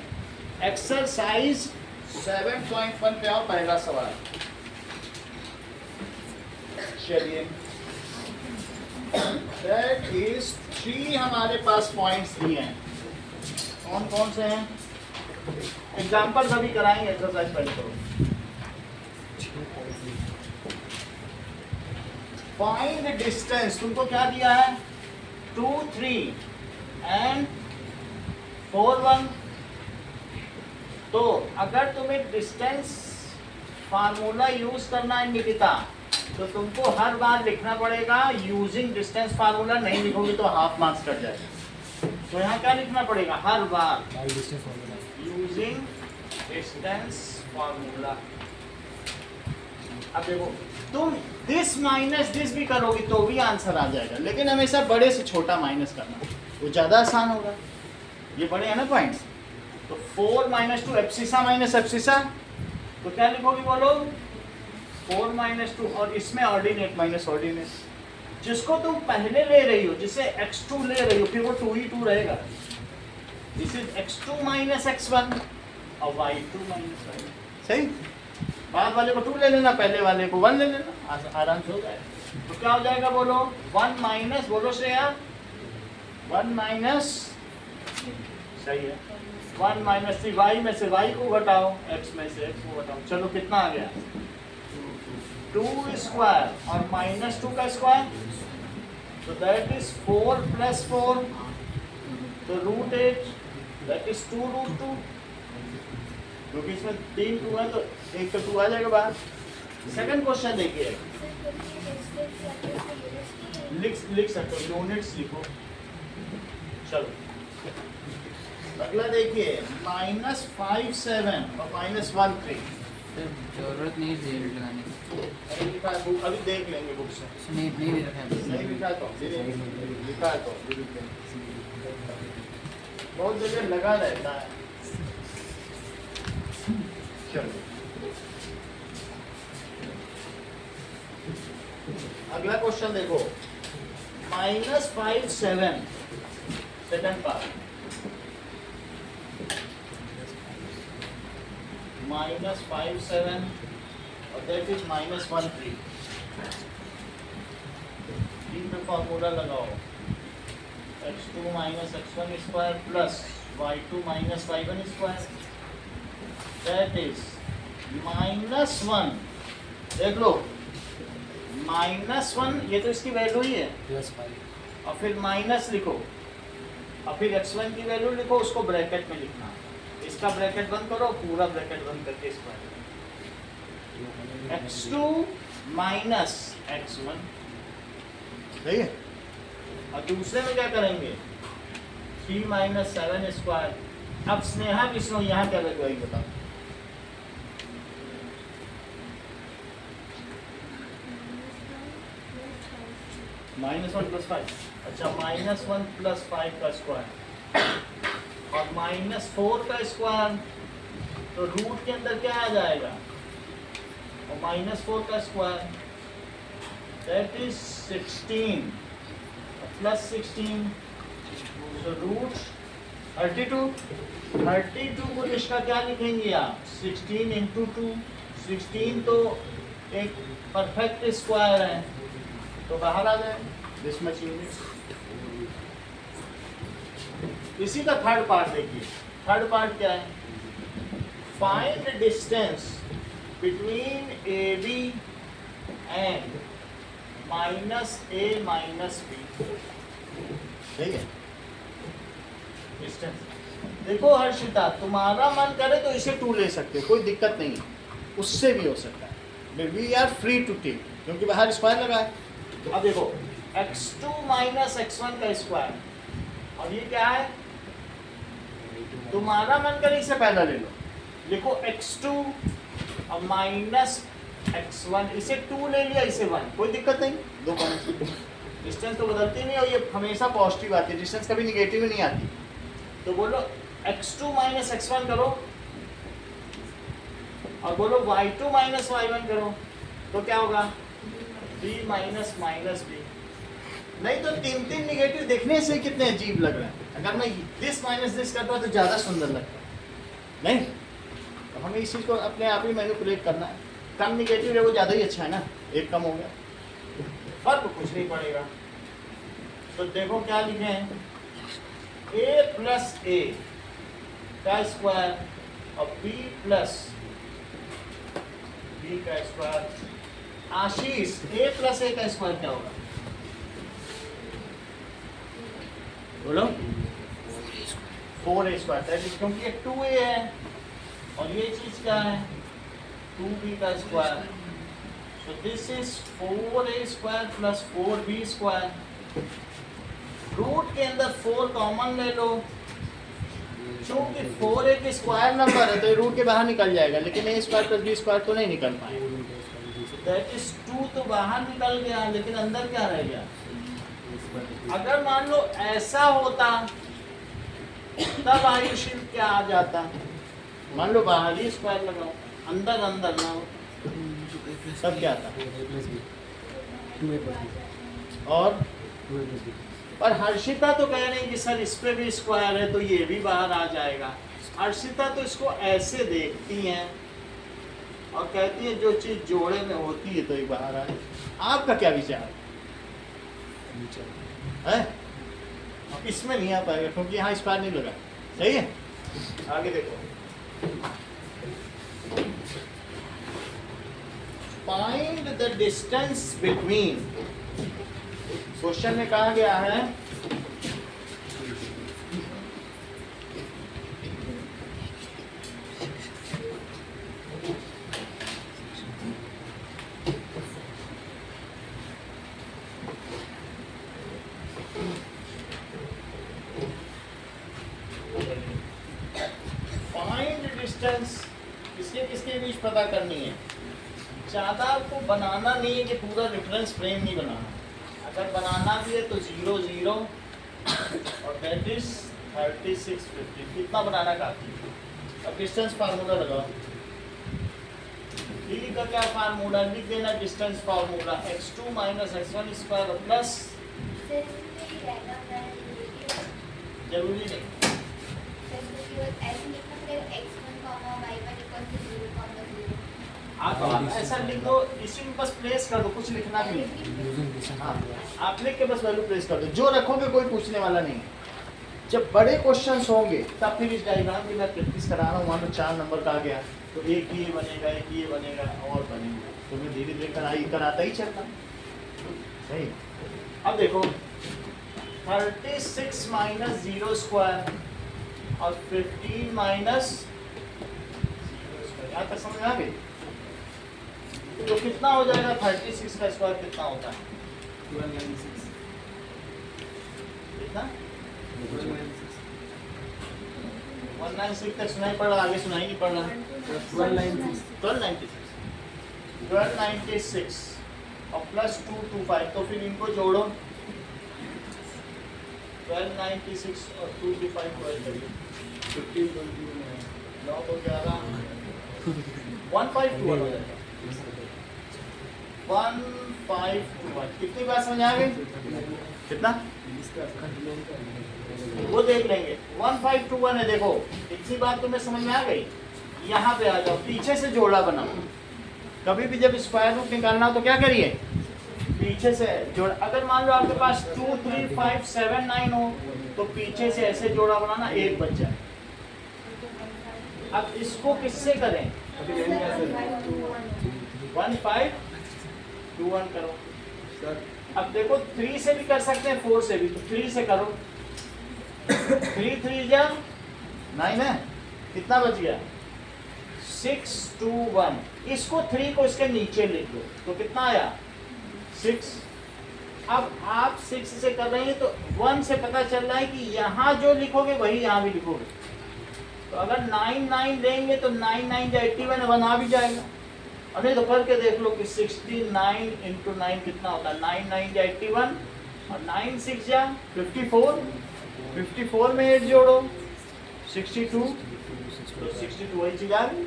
एक्सरसाइज 7.1 पे आओ, पहला सवाल। चलिए, दैट इज 3 हमारे पास पॉइंट्स दिए हैं। कौन कौन से हैं? एग्जाम्पल सभी कराएंगे, एक्सरसाइज पहले करो। फाइंड डिस्टेंस, तुमको क्या दिया है? 2, 3 एंड 4, 1। तो अगर तुम्हें डिस्टेंस फार्मूला यूज करना है निकिता, तो तुमको हर बार लिखना पड़ेगा यूजिंग डिस्टेंस फार्मूला। नहीं लिखोगे तो हाफ मार्क्स कट जाएगा। तो यहाँ क्या लिखना पड़ेगा हर बार? Using distance formula. अब देखो, तुम दिस माइनस दिस भी करोगे तो भी आंसर आ जाएगा, लेकिन हमेशा बड़े से छोटा माइनस करना, वो ज़्यादा आसान होगा। ये बड़े हैं ना पॉइंट्स, तो 4 - 2 एप्सिसा माइनस एप्सिसा, तो क्या लिखोगे बोलो? 4 - 2, और इसमें ऑर्डिनेट माइनस ऑर्डिनेट। जिसको तुम पहले ले रही हो, जिसे x2 ले रही हो, फिर वो 2 ही 2 रहेगा। दिस इज x2 - x1 और y2 - y। सही, बाद वाले को 2 ले लेना, पहले वाले को 1 ले लेना, आराम से हो जाएगा। तो क्या हो जाएगा बोलो? 1 माइनस, बोलो श्रेया, 1 माइनस, सही है, 1 - 3, y में से y को घटाओ, x में से x को घटाओ। चलो कितना आ गया? 2 स्क्वायर और -2 का स्क्वायर, तो दैट इज 4 + 4, तो √8, दैट इज 2 √2। क्योंकि इसमें 3 2 है, तो एक तो 2 आ जाएगा बाहर। सेकंड क्वेश्चन देखिए, लिख सकते हो, यूनिट्स लिखो। चलो अगला देखिए, -57 और -13। जरूरत नहीं है जेल लगाने की। अरे लिखा है, अभी देख लेंगे बुक से। नहीं नहीं लिखा है, नहीं लिखा है तो लिखा है तो लिख लेंगे। बहुत जगह लगा रहता है। चलो अगला क्वेश्चन देखो, -57 सेकंड पार्ट, -57 और दैट इज -13। 3 पे फॉर्मूला लगाओ, x2 - x1 square plus y2 - y1 square, that is -1। देख लो, -1, ये तो इसकी वैल्यू ही है, +5 और फिर माइनस लिखो, और फिर x1 की वैल्यू लिखो, उसको ब्रैकेट में लिखना। इसका ब्रैकेट बंद करो, पूरा ब्रैकेट बंद करके इसको x2 - x1, सही है। और दूसरे में क्या करेंगे? 3 - 7 स्क्वायर। अब स्नेहा विष्णु यहाँ क्या लगवाएगी बताओ? -1 + 5, अच्छा, -1 + 5 का स्क्वायर और -4 का स्क्वायर, तो रूट के अंदर क्या आ जाएगा? और -4 का स्क्वायर, दैट इज 16 प्लस 16, तो रूट 32 को इसका क्या लिखेंगे आप? 16 × 2, 16 तो एक परफेक्ट स्क्वायर है, तो बाहर आ जाए दिस मच यूनिट्स। इसी का थर्ड पार्ट देखिए, थर्ड पार्ट क्या है? Find distance between AB and -A - B। ठीक है, डिस्टेंस देखो हर्षिता, तुम्हारा मन करे तो इसे 2 ले सकते हो, कोई दिक्कत नहीं है, उससे भी हो सकता है, we are free to take, क्योंकि बाहर स्क्वायर लगा है। अब देखो, x2 - x1 का स्क्वायर, और ये क्या है? तुम्हारा मन करे इसे पहला ले लो, लिखो x2 और माइनस x1, इसे 2 ले लिया, इसे 1, कोई दिक्कत नहीं, दो पॉइंट डिस्टेंस तो बदलती नहीं और ये हमेशा पॉजिटिव आती है, डिस्टेंस कभी निगेटिव नहीं आती। तो बोलो x2 माइनस x1 करो और बोलो y2 माइनस y1 करो, तो क्या होगा b माइनस माइनस b। नहीं तो तीन तीन निगेटिव देखने से कितने अजीब लग रहे हैं, अगर मैं दिस माइनस दिस करता तो ज़्यादा सुंदर लगता है, नहीं? तो हमें इस चीज़ को अपने आप ही मैनिपुलेट करना है, कम निगेटिव है वो ज़्यादा ही अच्छा है ना, एक कम हो गया, फर्क कुछ नहीं पड़ेगा। तो देखो क्या लिखे हैं, a प्लस ए का स्क्वायर और b प्लस b का स्क्वायर। आशीष a प्लस ए का स्क्वायर क्या होगा बोलो? 4a स्क्वायर, क्योंकि ये 2a है और ये चीज क्या है 2b का square. So this is 4a square plus 4b square. Root के अंदर 4 कॉमन ले लो, चूंकि 4a के स्क्वायर नंबर है तो ये रूट के बाहर निकल जाएगा, लेकिन a square plus b square तो नहीं निकल पाएगा। दैट इज 2 तो बाहर निकल गया, लेकिन अंदर क्या रह गया? अगर मान लो ऐसा होता तब आयुषी क्या आ जाता? मान लो बाहर ही स्क्वायर लगाओ, अंदर अंदर ना हो, तब क्या आता? और हर्षिता तो कह रही कि सर इस पे भी स्क्वायर है तो ये भी बाहर आ जाएगा। हर्षिता तो इसको ऐसे देखती हैं और कहती है जो चीज जोड़े में होती है तो ये बाहर आए। आपका क्या विचार है? इसमें नहीं आ पाएगा क्योंकि यहाँ स्क्वायर नहीं लगा, सही है? आगे देखो, find the distance between, question में कहा गया है किसके किसके बीच पता करनी है। ज़्यादा आपको बनाना नहीं है कि पूरा रेफरेंस फ्रेम नहीं बनाना, अगर बनाना भी है तो 0 0 और दैट इज 36 50, कितना बनाना काफी है। अब डिस्टेंस फार्मूला लगाओ, डी का क्या फार्मूला लिख देना, distance formula x2 minus x1 square plus, जरूरी नहीं आप ऐसा लिख दो, इसी में बस प्लेस कर दो, कुछ लिखना भी नहीं। हाँ, आप लिख के बस वैल्यू प्लेस कर दो, जो रखोगे कोई पूछने वाला नहीं है। जब बड़े क्वेश्चंस होंगे तब फिर इस डायग्राम की मैं प्रैक्टिस करा रहा हूँ। मान लो 4 नंबर का आ गया तो एक ये बनेगा, एक ये बनेगा और बनेगा, तो मैं धीरे धीरे कराता ही चलता। सही। अब देखो 36 माइनस 0 स्क्वायर और 15 माइनस 0 स्क्वायर, यहाँ तक समझ आ गई? तो कितना हो जाएगा 36 का स्क्वायर कितना होता है? 1296। कितना? 196 तक सुनाई पड़ रहा, आगे सुनाई नहीं पड़ रहा। 1296 और प्लस 225, तो फिर इनको जोड़ो, 1296 और 225 को ऐड करिए, 9 को 11 1521 हो जाएगा। 1521 कितनी बार समझ आ गई? कितना वो देख लेंगे। 1521 है, देखो इतनी बात तुम्हें समझ में आ गई। यहाँ पे आ जाओ, पीछे से जोड़ा बनाओ। कभी भी जब स्क्वायर रूट निकालना हो तो क्या करिए, पीछे से जोड़। अगर मान लो आपके पास 2 3 5 7 9 हो तो पीछे से ऐसे जोड़ा बनाना, एक बच जाए। अब इसको किससे करें? 1521 करो। अब देखो 3 से भी कर सकते हैं, 4 से भी, तो 3 से करो। 3 3 जा 9 है, कितना बच गया? 6 2 1। इसको 3 को इसके नीचे लिख दो तो कितना आया? 6। अब आप 6 से कर रहे हैं तो 1 से पता चल रहा है कि यहाँ जो लिखोगे वही यहाँ भी लिखोगे। तो अगर 9 लेंगे तो 9 9 जा 81 बना भी जाएगा। अरे तो करके देख लो कि 69 इंटू 9 कितना होता है। 9 9 जा 81 और 9 6 जा 54। 54 में 8 जोड़ो 62, तो 62 वही चीज आ गई,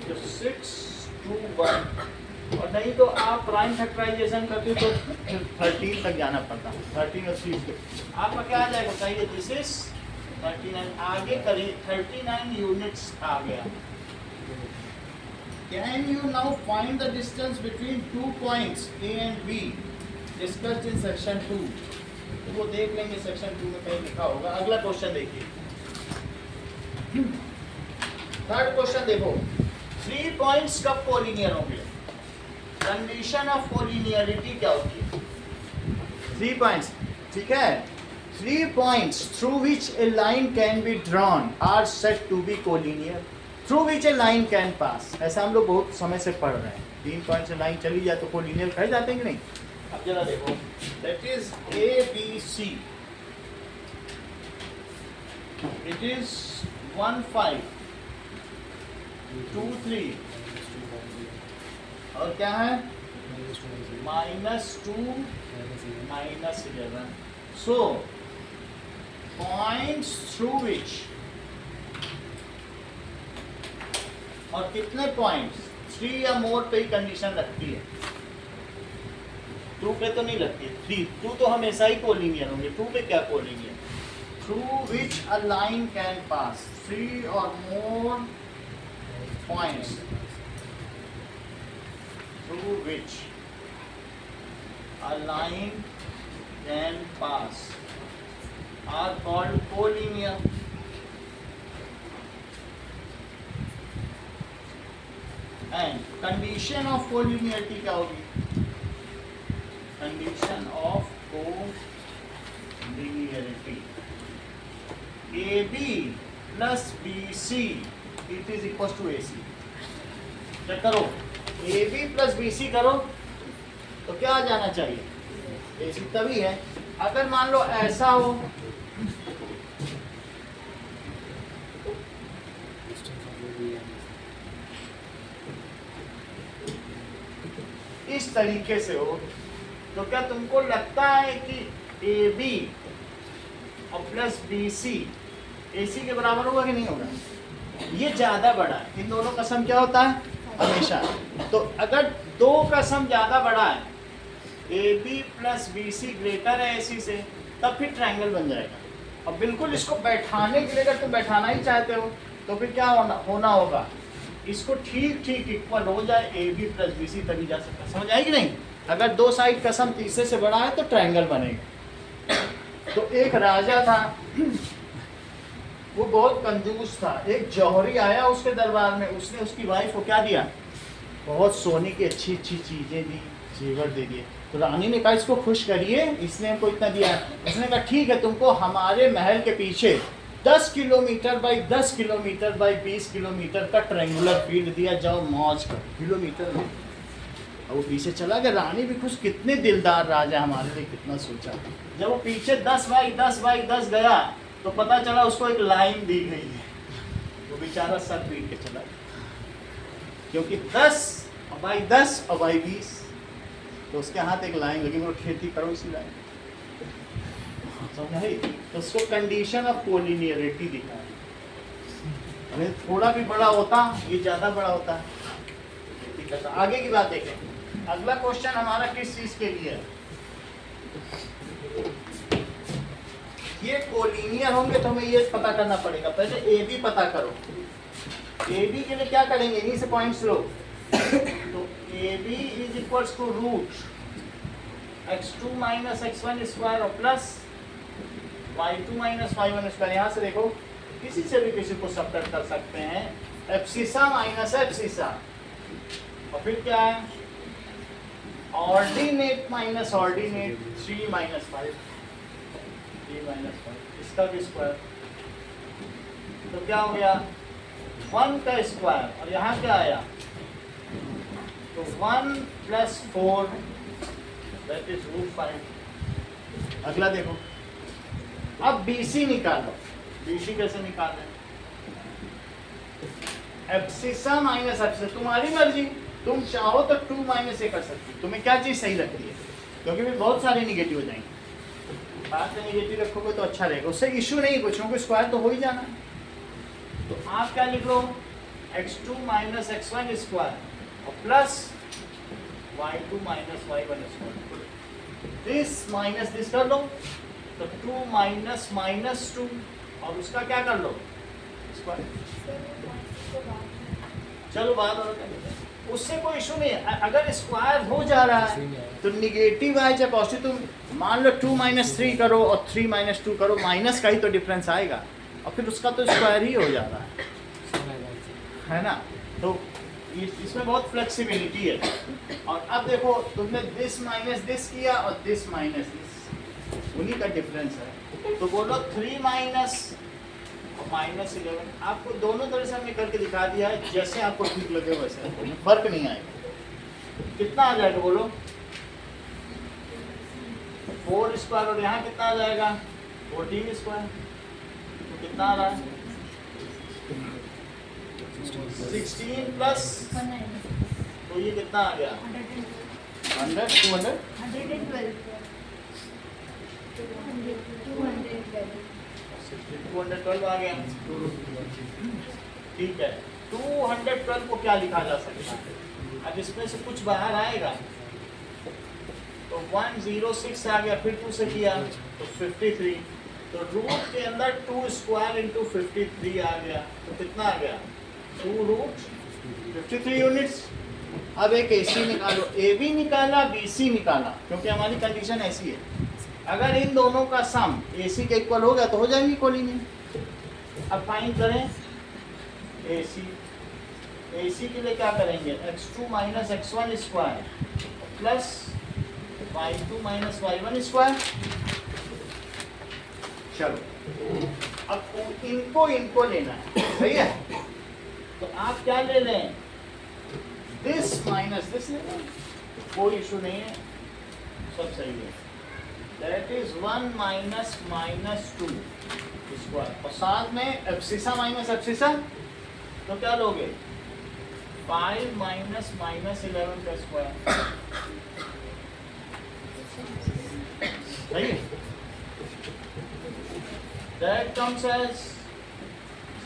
तो 6 2 1। और नहीं तो आप प्राइम फैक्टराइजेशन करते तो 13 तक जाना पड़ता, 13 और 30 के आपका क्या आ जाएगा बताइए। दिस इज 39, आगे करिए 39 यूनिट्स आ गया। Can you now find the distance between 2 points A and B discussed in section 2? तो वो देख लेंगे सेक्शन 2 में कहीं लिखा होगा। अगला क्वेश्चन देखिए, थर्ड क्वेश्चन देखो, 3 पॉइंट्स कब कोलिनियर होंगे? कंडीशन ऑफ कोलिनियरिटी क्या होती है? 3 पॉइंट्स, ठीक है। 3 points through which a line can be drawn are said to be collinear. Through which a line can pass. ऐसा हम लोग बहुत समय से पढ़ रहे हैं। 3 पॉइंट से लाइन चली जाए तो कोलिनियर कहे जाते हैं कि नहीं? अब जरा देखो, that is ABC. It is 1 5 2 3 और क्या है -2 -11. So points through which, और कितने पॉइंट्स? 3 या मोर पे ही कंडीशन लगती है, 2 पे तो नहीं लगती। 2 तो हमेशा ही कोलिनियर होंगे, 2 पे क्या collinear? Through which a line can pass, 3 और more points through which a line can pass are called collinear. And condition of collinearity क्या होगी? Condition of collinearity, AB plus BC it is equals to AC. क्या करो? AB plus BC करो तो क्या आ जाना चाहिए? AC तभी है। अगर मान लो ऐसा हो, इस तरीके से हो, तो क्या तुमको लगता है कि AB और प्लस BC AC के बराबर होगा कि नहीं होगा? ये ज्यादा बड़ा है, इन दोनों का सम क्या होता है? हमेशा। तो अगर 2 का सम ज्यादा बड़ा है, AB प्लस BC ग्रेटर है AC से, तब फिर ट्रायंगल बन जाएगा। और बिल्कुल इसको बैठाने के लिए अगर तुम बैठाना ही चाहते हो तो फिर क्या होना होगा? इसको ठीक ठीक इक्वल हो जाए AB प्लस BC तभी जा सकता है। समझ आई कि नहीं? अगर 2 साइड का सम तीसरे से बड़ा है तो ट्रायंगल बनेगा। तो एक राजा था, वो बहुत कंजूस था। एक जौहरी आया उसके दरबार में, उसने उसकी वाइफ को क्या दिया? बहुत सोने की अच्छी अच्छी चीजें दी, जेवर दे दिए। तो रानी ने कहा इसको खुश करिए, इसने हमको इतना दिया। उसने कहा ठीक है, तुमको हमारे महल के पीछे 10 kilometre by 10 kilometre by 20 kilometre का ट्रायंगुलर फील्ड दिया, जाओ मौज करो। किलोमीटर में वो पीछे चला गया। रानी भी खुश, कितने दिलदार राजा, हमारे लिए कितना सोचा। जब वो पीछे 10 बाई 10 बाई 10 गया तो पता चला उसको एक लाइन दी गई है। वो बेचारा सर पीट के चला, क्योंकि 10 बाई 10 और बाई 20, तो उसके हाथ एक लाइन लगी, वो खेती करो इसी लाइन। समझ आई? तो उसको कंडीशन ऑफ कोलिनियरिटी दिखा है। अगर थोड़ा भी बड़ा होता, ये ज्यादा बड़ा होता है। आगे की बात देखें। अगला क्वेश्चन हमारा किस चीज के लिए है? ये कोलिनियर होंगे तो हमें ये पता करना पड़ेगा। पहले AB पता करो। AB के लिए क्या करेंगे? इन्हीं से पॉइंट्स लो। तो AB is equals to root x2 minus x1 square और plus y2 minus y1 square. यहाँ से देखो, किसी से भी किसी को सब्ट्रैक्ट कर सकते हैं। एब्सिसा माइनस एब्सिसा, और फिर क्या है? Ordinate minus ordinate, 3 minus 5, 3 minus 5, इसका भी स्क्वायर। तो क्या हो गया? 1 का स्क्वायर, और यहाँ क्या आया? तो 1 प्लस 4 दैट इज रूट 5। अगला देखो, अब BC निकालो। BC कैसे निकालें? एब्सिसा माइनस एब्सिसा, तुम्हारी मर्जी, तुम चाहो तो 2 माइनस ए कर सकती हो, तुम्हें क्या चीज़ सही लग रही है, क्योंकि फिर बहुत सारे निगेटिव हो जाएंगे। बाद में निगेटिव रखोगे तो अच्छा रहेगा, उससे इशू नहीं कुछ, क्योंकि स्क्वायर तो हो ही जाना है। तो आप क्या लिख लो, x2 माइनस x1 स्क्वायर और plus y2 minus y1 square, this minus this कर लो तो 2 माइनस माइनस 2 और उसका क्या कर लो स्क्वायर। चलो बात और कर लेते हैं, उससे कोई इशू नहीं है। अगर स्क्वायर हो जा रहा है तो निगेटिव आए चाहे पॉजिटिव, तुम मान लो 2 माइनस 3 करो और 3 माइनस 2 करो, माइनस का ही तो डिफरेंस आएगा और फिर उसका तो स्क्वायर ही हो जा रहा है ना। तो इसमें बहुत फ्लेक्सिबिलिटी है। और अब देखो तुमने दिस माइनस दिस किया और दिस माइनस दिस, उन्हीं का डिफरेंस है। तो बोलो 3 माइनस माइनस 11, आपको दोनों तरह से हमने करके दिखा दिया है, जैसे आपको ठीक लगे वैसे, फर्क नहीं आएगा। कितना आ जाएगा बोलो, 4 स्क्वायर, और यहाँ कितना आ जाएगा 14 स्क्वायर, तो कितना आ रहा है 16 प्लस, तो ये कितना आ गया 100 200 212 आ गया। ठीक है, 212 को क्या लिखा जा सकता है, अब इसमें से कुछ बाहर आएगा तो 106 आ गया, फिर 2 से किया तो 53, तो रूट के अंदर 2 स्क्वायर इंटू 53 आ गया, तो कितना आ गया 2 रूट 53 यूनिट्स। अब एक AC निकालो, AB निकाला BC निकाला, क्योंकि हमारी कंडीशन ऐसी है, अगर इन दोनों का सम AC के इक्वल हो गया तो हो जाएंगी कोलिनियर। अब फाइंड करें AC के लिए क्या करेंगे, x2 minus x1 square plus y2 minus y1 square. चलो अब इनको लेना है, सही है, तो आप क्या ले लें, दिस माइनस दिस ले लें, कोई इशू नहीं है, सब सही है। That is 1 minus minus 2 square, और साथ में एब्सिसा माइनस एब्सिसा, तो क्या लोगे 5 माइनस माइनस 11 का स्क्वायर, सही है। दैट कम्स एज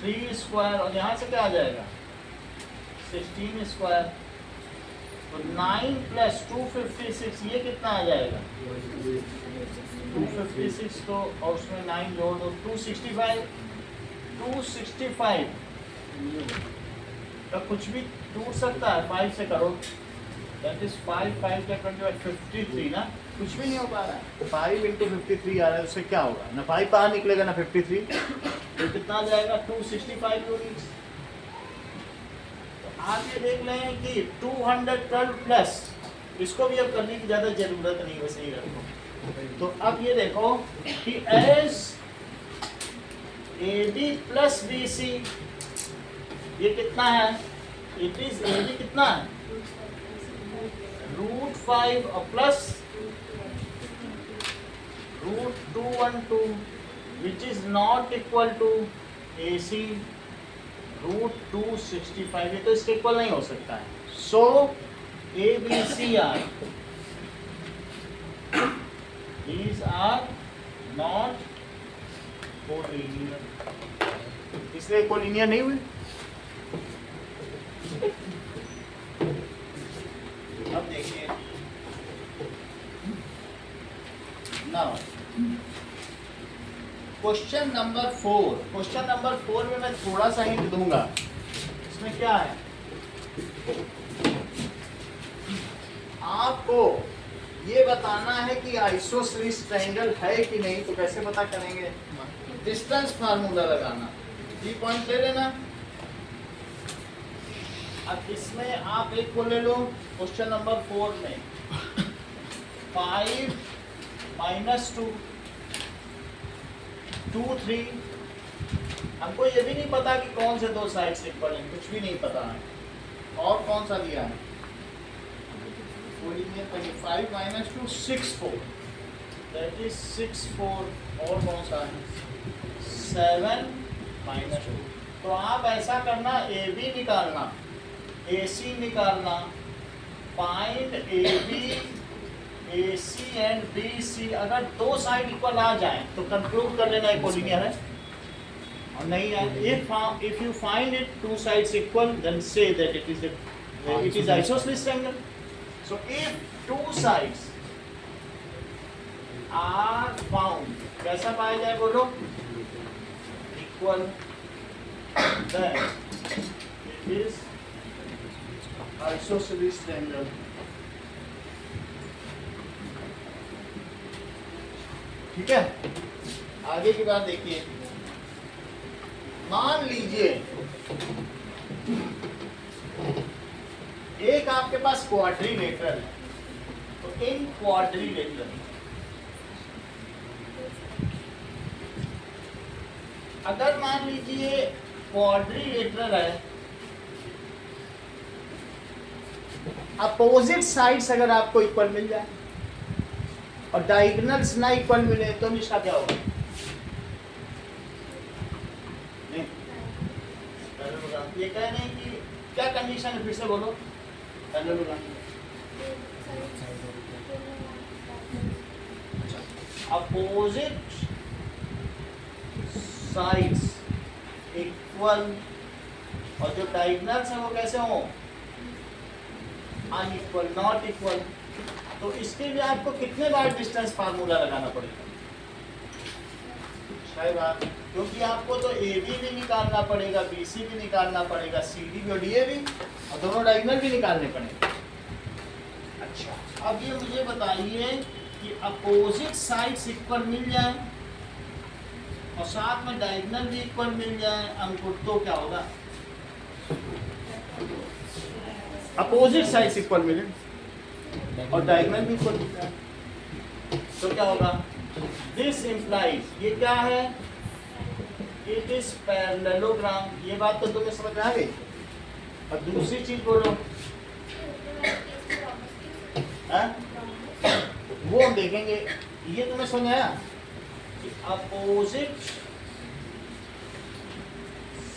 3 स्क्वायर, और यहाँ से क्या आ जाएगा 16 स्क्वायर, तो 9 प्लस 256, ये कितना आ जाएगा 256, तो और उसमें 9 जोड़ दो 265 तो कुछ भी टूट सकता है, 5 से करो, दैट इज 5 5 का 53 ना, कुछ भी नहीं हो पा रहा है, 5 इंटू 53 आ रहा है, उससे क्या होगा, ना 5 बाहर निकलेगा ना 53, तो कितना आ जाएगा 265 यूनिट्स। तो आप ये देख लें कि 212 प्लस, इसको भी अब करने की ज़्यादा ज़रूरत नहीं, वैसे ही रखो। तो अब ये देखो कि एस AD प्लस BC, ये कितना है, इट इज AD कितना है √5 और plus √212 which is not equal to AC √265, ये तो इसके इक्वल नहीं हो सकता है। सो ABCR these are not collinear, इसलिए कोलिनियर नहीं हुए। अब देखिए नाउ क्वेश्चन नंबर 4 में मैं थोड़ा सा हिंट दूंगा। इसमें क्या है, आपको ये बताना है कि आइसोसेलेस ट्रायंगल है कि नहीं। तो कैसे पता करेंगे, डिस्टेंस फार्मूला लगाना, ये पॉइंट ले लेना। अब इसमें आप एक को ले लो, क्वेश्चन नंबर 4 में 5 माइनस 2 2 3, हमको ये भी नहीं पता कि कौन से दो साइड्स इक्वल हैं, कुछ भी नहीं पता है। और कौन सा दिया है, 5 माइनस 2 6 4, दैट इज 6 4, और कौन सा है 7 माइनस 2, तो आप ऐसा करना, ए बी निकालना, ए सी निकालना, find A B, A C and B C. अगर दो साइड इक्वल आ जाए तो कंक्लूड कर लेना एक कोलिनियर है, और नहीं आए, if you find it two sides equal, then say that it is isosceles triangle. So if two sides are found, कैसा पाया जाए बोलो, equal, then it is isosceles triangle. ठीक है, आगे की बात देखिए। मान लीजिए एक आपके पास क्वाड्रिलेटरल है, तो इन क्वाड्रिलेटरल अगर मान लीजिए क्वाड्रिलेटरल है, अपोजिट साइड्स अगर आपको इक्वल मिल जाए और डायगोनल्स ना इक्वल मिले तो इसका क्या होगा? नहीं, ये कह रहे हैं कि क्या कंडीशन है, फिर से बोलो। अपोजिट साइड्स इक्वल, और जो डायगोनल्स है वो कैसे हो? Unequal, not equal. तो इसके लिए आपको कितने बार डिस्टेंस फार्मूला लगाना पड़ेगा? 6 बार, क्योंकि आपको तो ए बी भी निकालना पड़ेगा, बी सी भी निकालना पड़ेगा, सी डी भी और डी ए भी, और दोनों डायगोनल भी निकालने पड़ेंगे। अच्छा, अब ये मुझे बताइए कि अपोजिट साइड्स इक्वल मिल जाए और साथ में डायगोनल भी इक्वल मिल जाए अंकुर, तो क्या होगा? अपोजिट साइड्स इक्वल मिले और डायगोनल भी इक्वल मिल जाए तो क्या होगा? दिस इम्प्लाइज, ये क्या है? It is parallelogram. ये बात तो तुम्हें समझ में आ गई। और दूसरी चीज बोलो, वो हम देखेंगे। ये तुम्हें समझ आया कि अपोजिट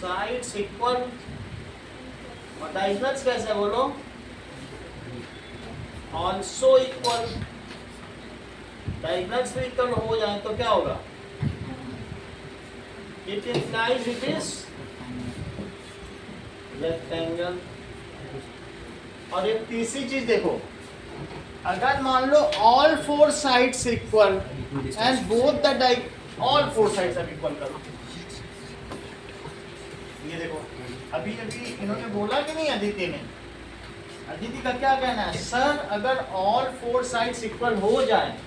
साइड्स इक्वल और डायगोनल्स कैसे बोलो? Also equal. डायगोनल्स भी इक्वल हो जाए तो क्या होगा? It implies it is rectangle. और एक तीसरी चीज देखो, अगर मान लो all 4 sides equal and both the all 4 sides are equal करो। ये देखो, अभी अभी इन्होंने बोला कि नहीं अदिति ने? अदिति का क्या कहना है? सर अगर ऑल 4 साइड्स इक्वल हो जाए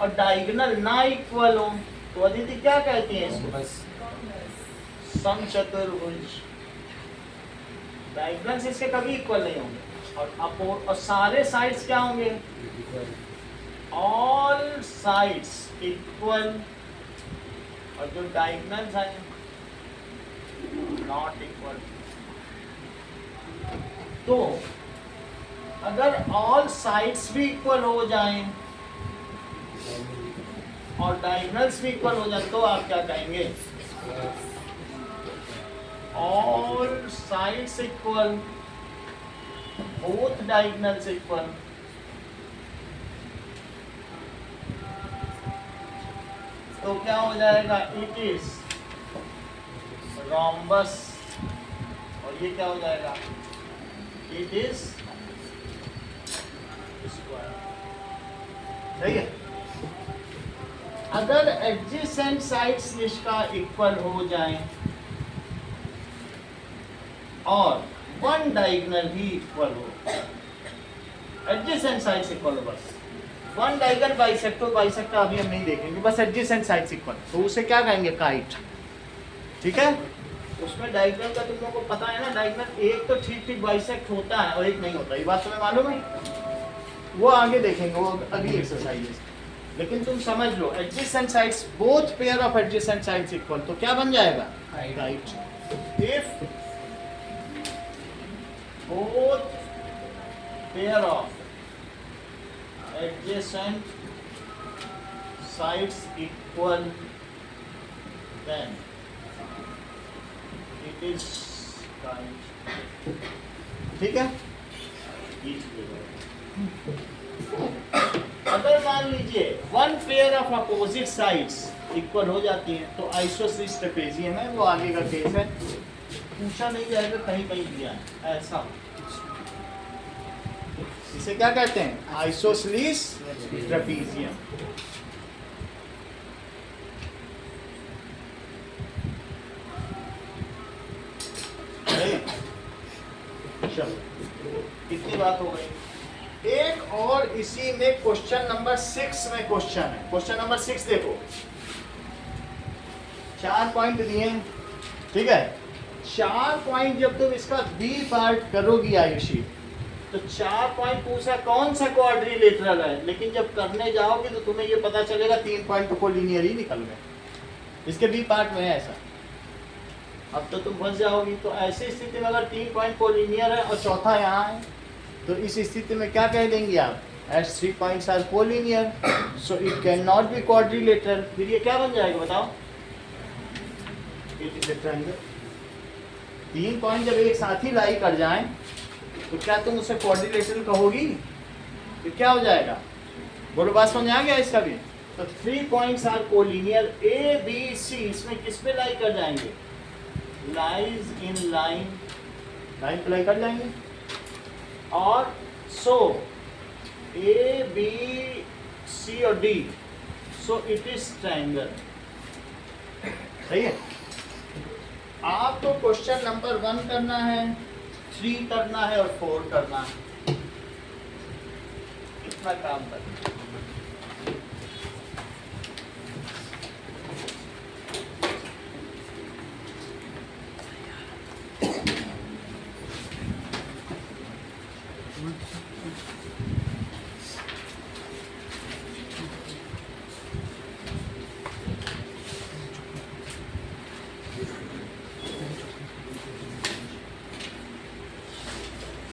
और डायगोनल ना इक्वल हो तो अदिति क्या कहती है इसको? समचतुर्भुज। डायगोनल्स इसके कभी इक्वल नहीं होंगे और सारे साइड्स क्या होंगे? ऑल साइड्स इक्वल, और जो डायगोनल्स हैं नॉट इक्वल। तो अगर ऑल साइड्स भी इक्वल हो जाएं और डायगोनल्स भी इक्वल हो जाए तो आप क्या कहेंगे? All sides equal, both diagonals equal. तो क्या हो जाएगा? It is rhombus. और ये क्या हो जाएगा? It is square. सही है। अगर एडजेसेंट साइड्स इसका इक्वल हो जाए और वन डायगोनल भी इक्वल हो, एडजेसेंट साइड्स इक्वल हो, बस वन डायगोनल बाइसेक्ट हो, बाइसेक्ट अभी हम नहीं देखेंगे, बस एडजेसेंट साइड्स इक्वल, तो उसे क्या कहेंगे? काइट। ठीक है, उसमें डायगोनल का तुम लोगों को पता है ना, डायगोनल एक तो ठीक ठीक बाइसेक्ट होता है और एक नहीं होता, ये बात तुम्हें मालूम है? वो आगे देखेंगे, वो अगली एक्सरसाइज है। लेकिन तुम समझ लो, adjacent sides, both pair of adjacent sides equal, तो क्या बन जाएगा? Kite. If both pair of adjacent sides equal, then it it is ठीक है। अगर मान लीजिए one pair of opposite sides equal हो जाती हैं तो आइसोसेलेस ट्रेपेजियम है, वो आगे का केस है, पूछा नहीं जाएगा, कहीं कहीं दिया है ऐसा। इसे क्या कहते हैं? Isosceles trapezium. चलो कितनी बात हो गई। एक और इसी में क्वेश्चन नंबर 6 में क्वेश्चन है। क्वेश्चन नंबर 6 देखो, 4 पॉइंट दिए हैं, ठीक है। 4 पॉइंट जब तुम इसका बी पार्ट करोगी आयुषी, तो 4 पॉइंट पूछा कौन सा क्वाड्रिलेटरल है, लेकिन जब करने जाओगे तो तुम्हें ये पता चलेगा 3 पॉइंट तो कोलिनियर ही निकल गए, इसके बी पार्ट में है ऐसा। अब तो तुम फंस जाओगी। तो ऐसी स्थिति में अगर 3 पॉइंट कोलिनियर है और चौथा यहाँ है, तो इस स्थिति में क्या कह देंगे आप? As 3 points are collinear so it can not be quadrilateral. फिर ये क्या बन जाएगा बताओ? It is a triangle. 3 point जब एक साथ ही लाई कर जाएं तो क्या तुम उसे क्वाड्रिलेटरल कहोगी? तो क्या हो जाएगा? बोलो, बात समझ आ गया इसका भी? तो 3 points are collinear, A B C, इसमें किस पे लाई कर जाएंगे? लाइज इन लाइन, लाइन पे लाई कर जाएंगे। और सो ए बी सी और D, so it is triangle. सही है। आपको क्वेश्चन नंबर 1 करना है, 3 करना है और 4 करना है। इतना काम करना है।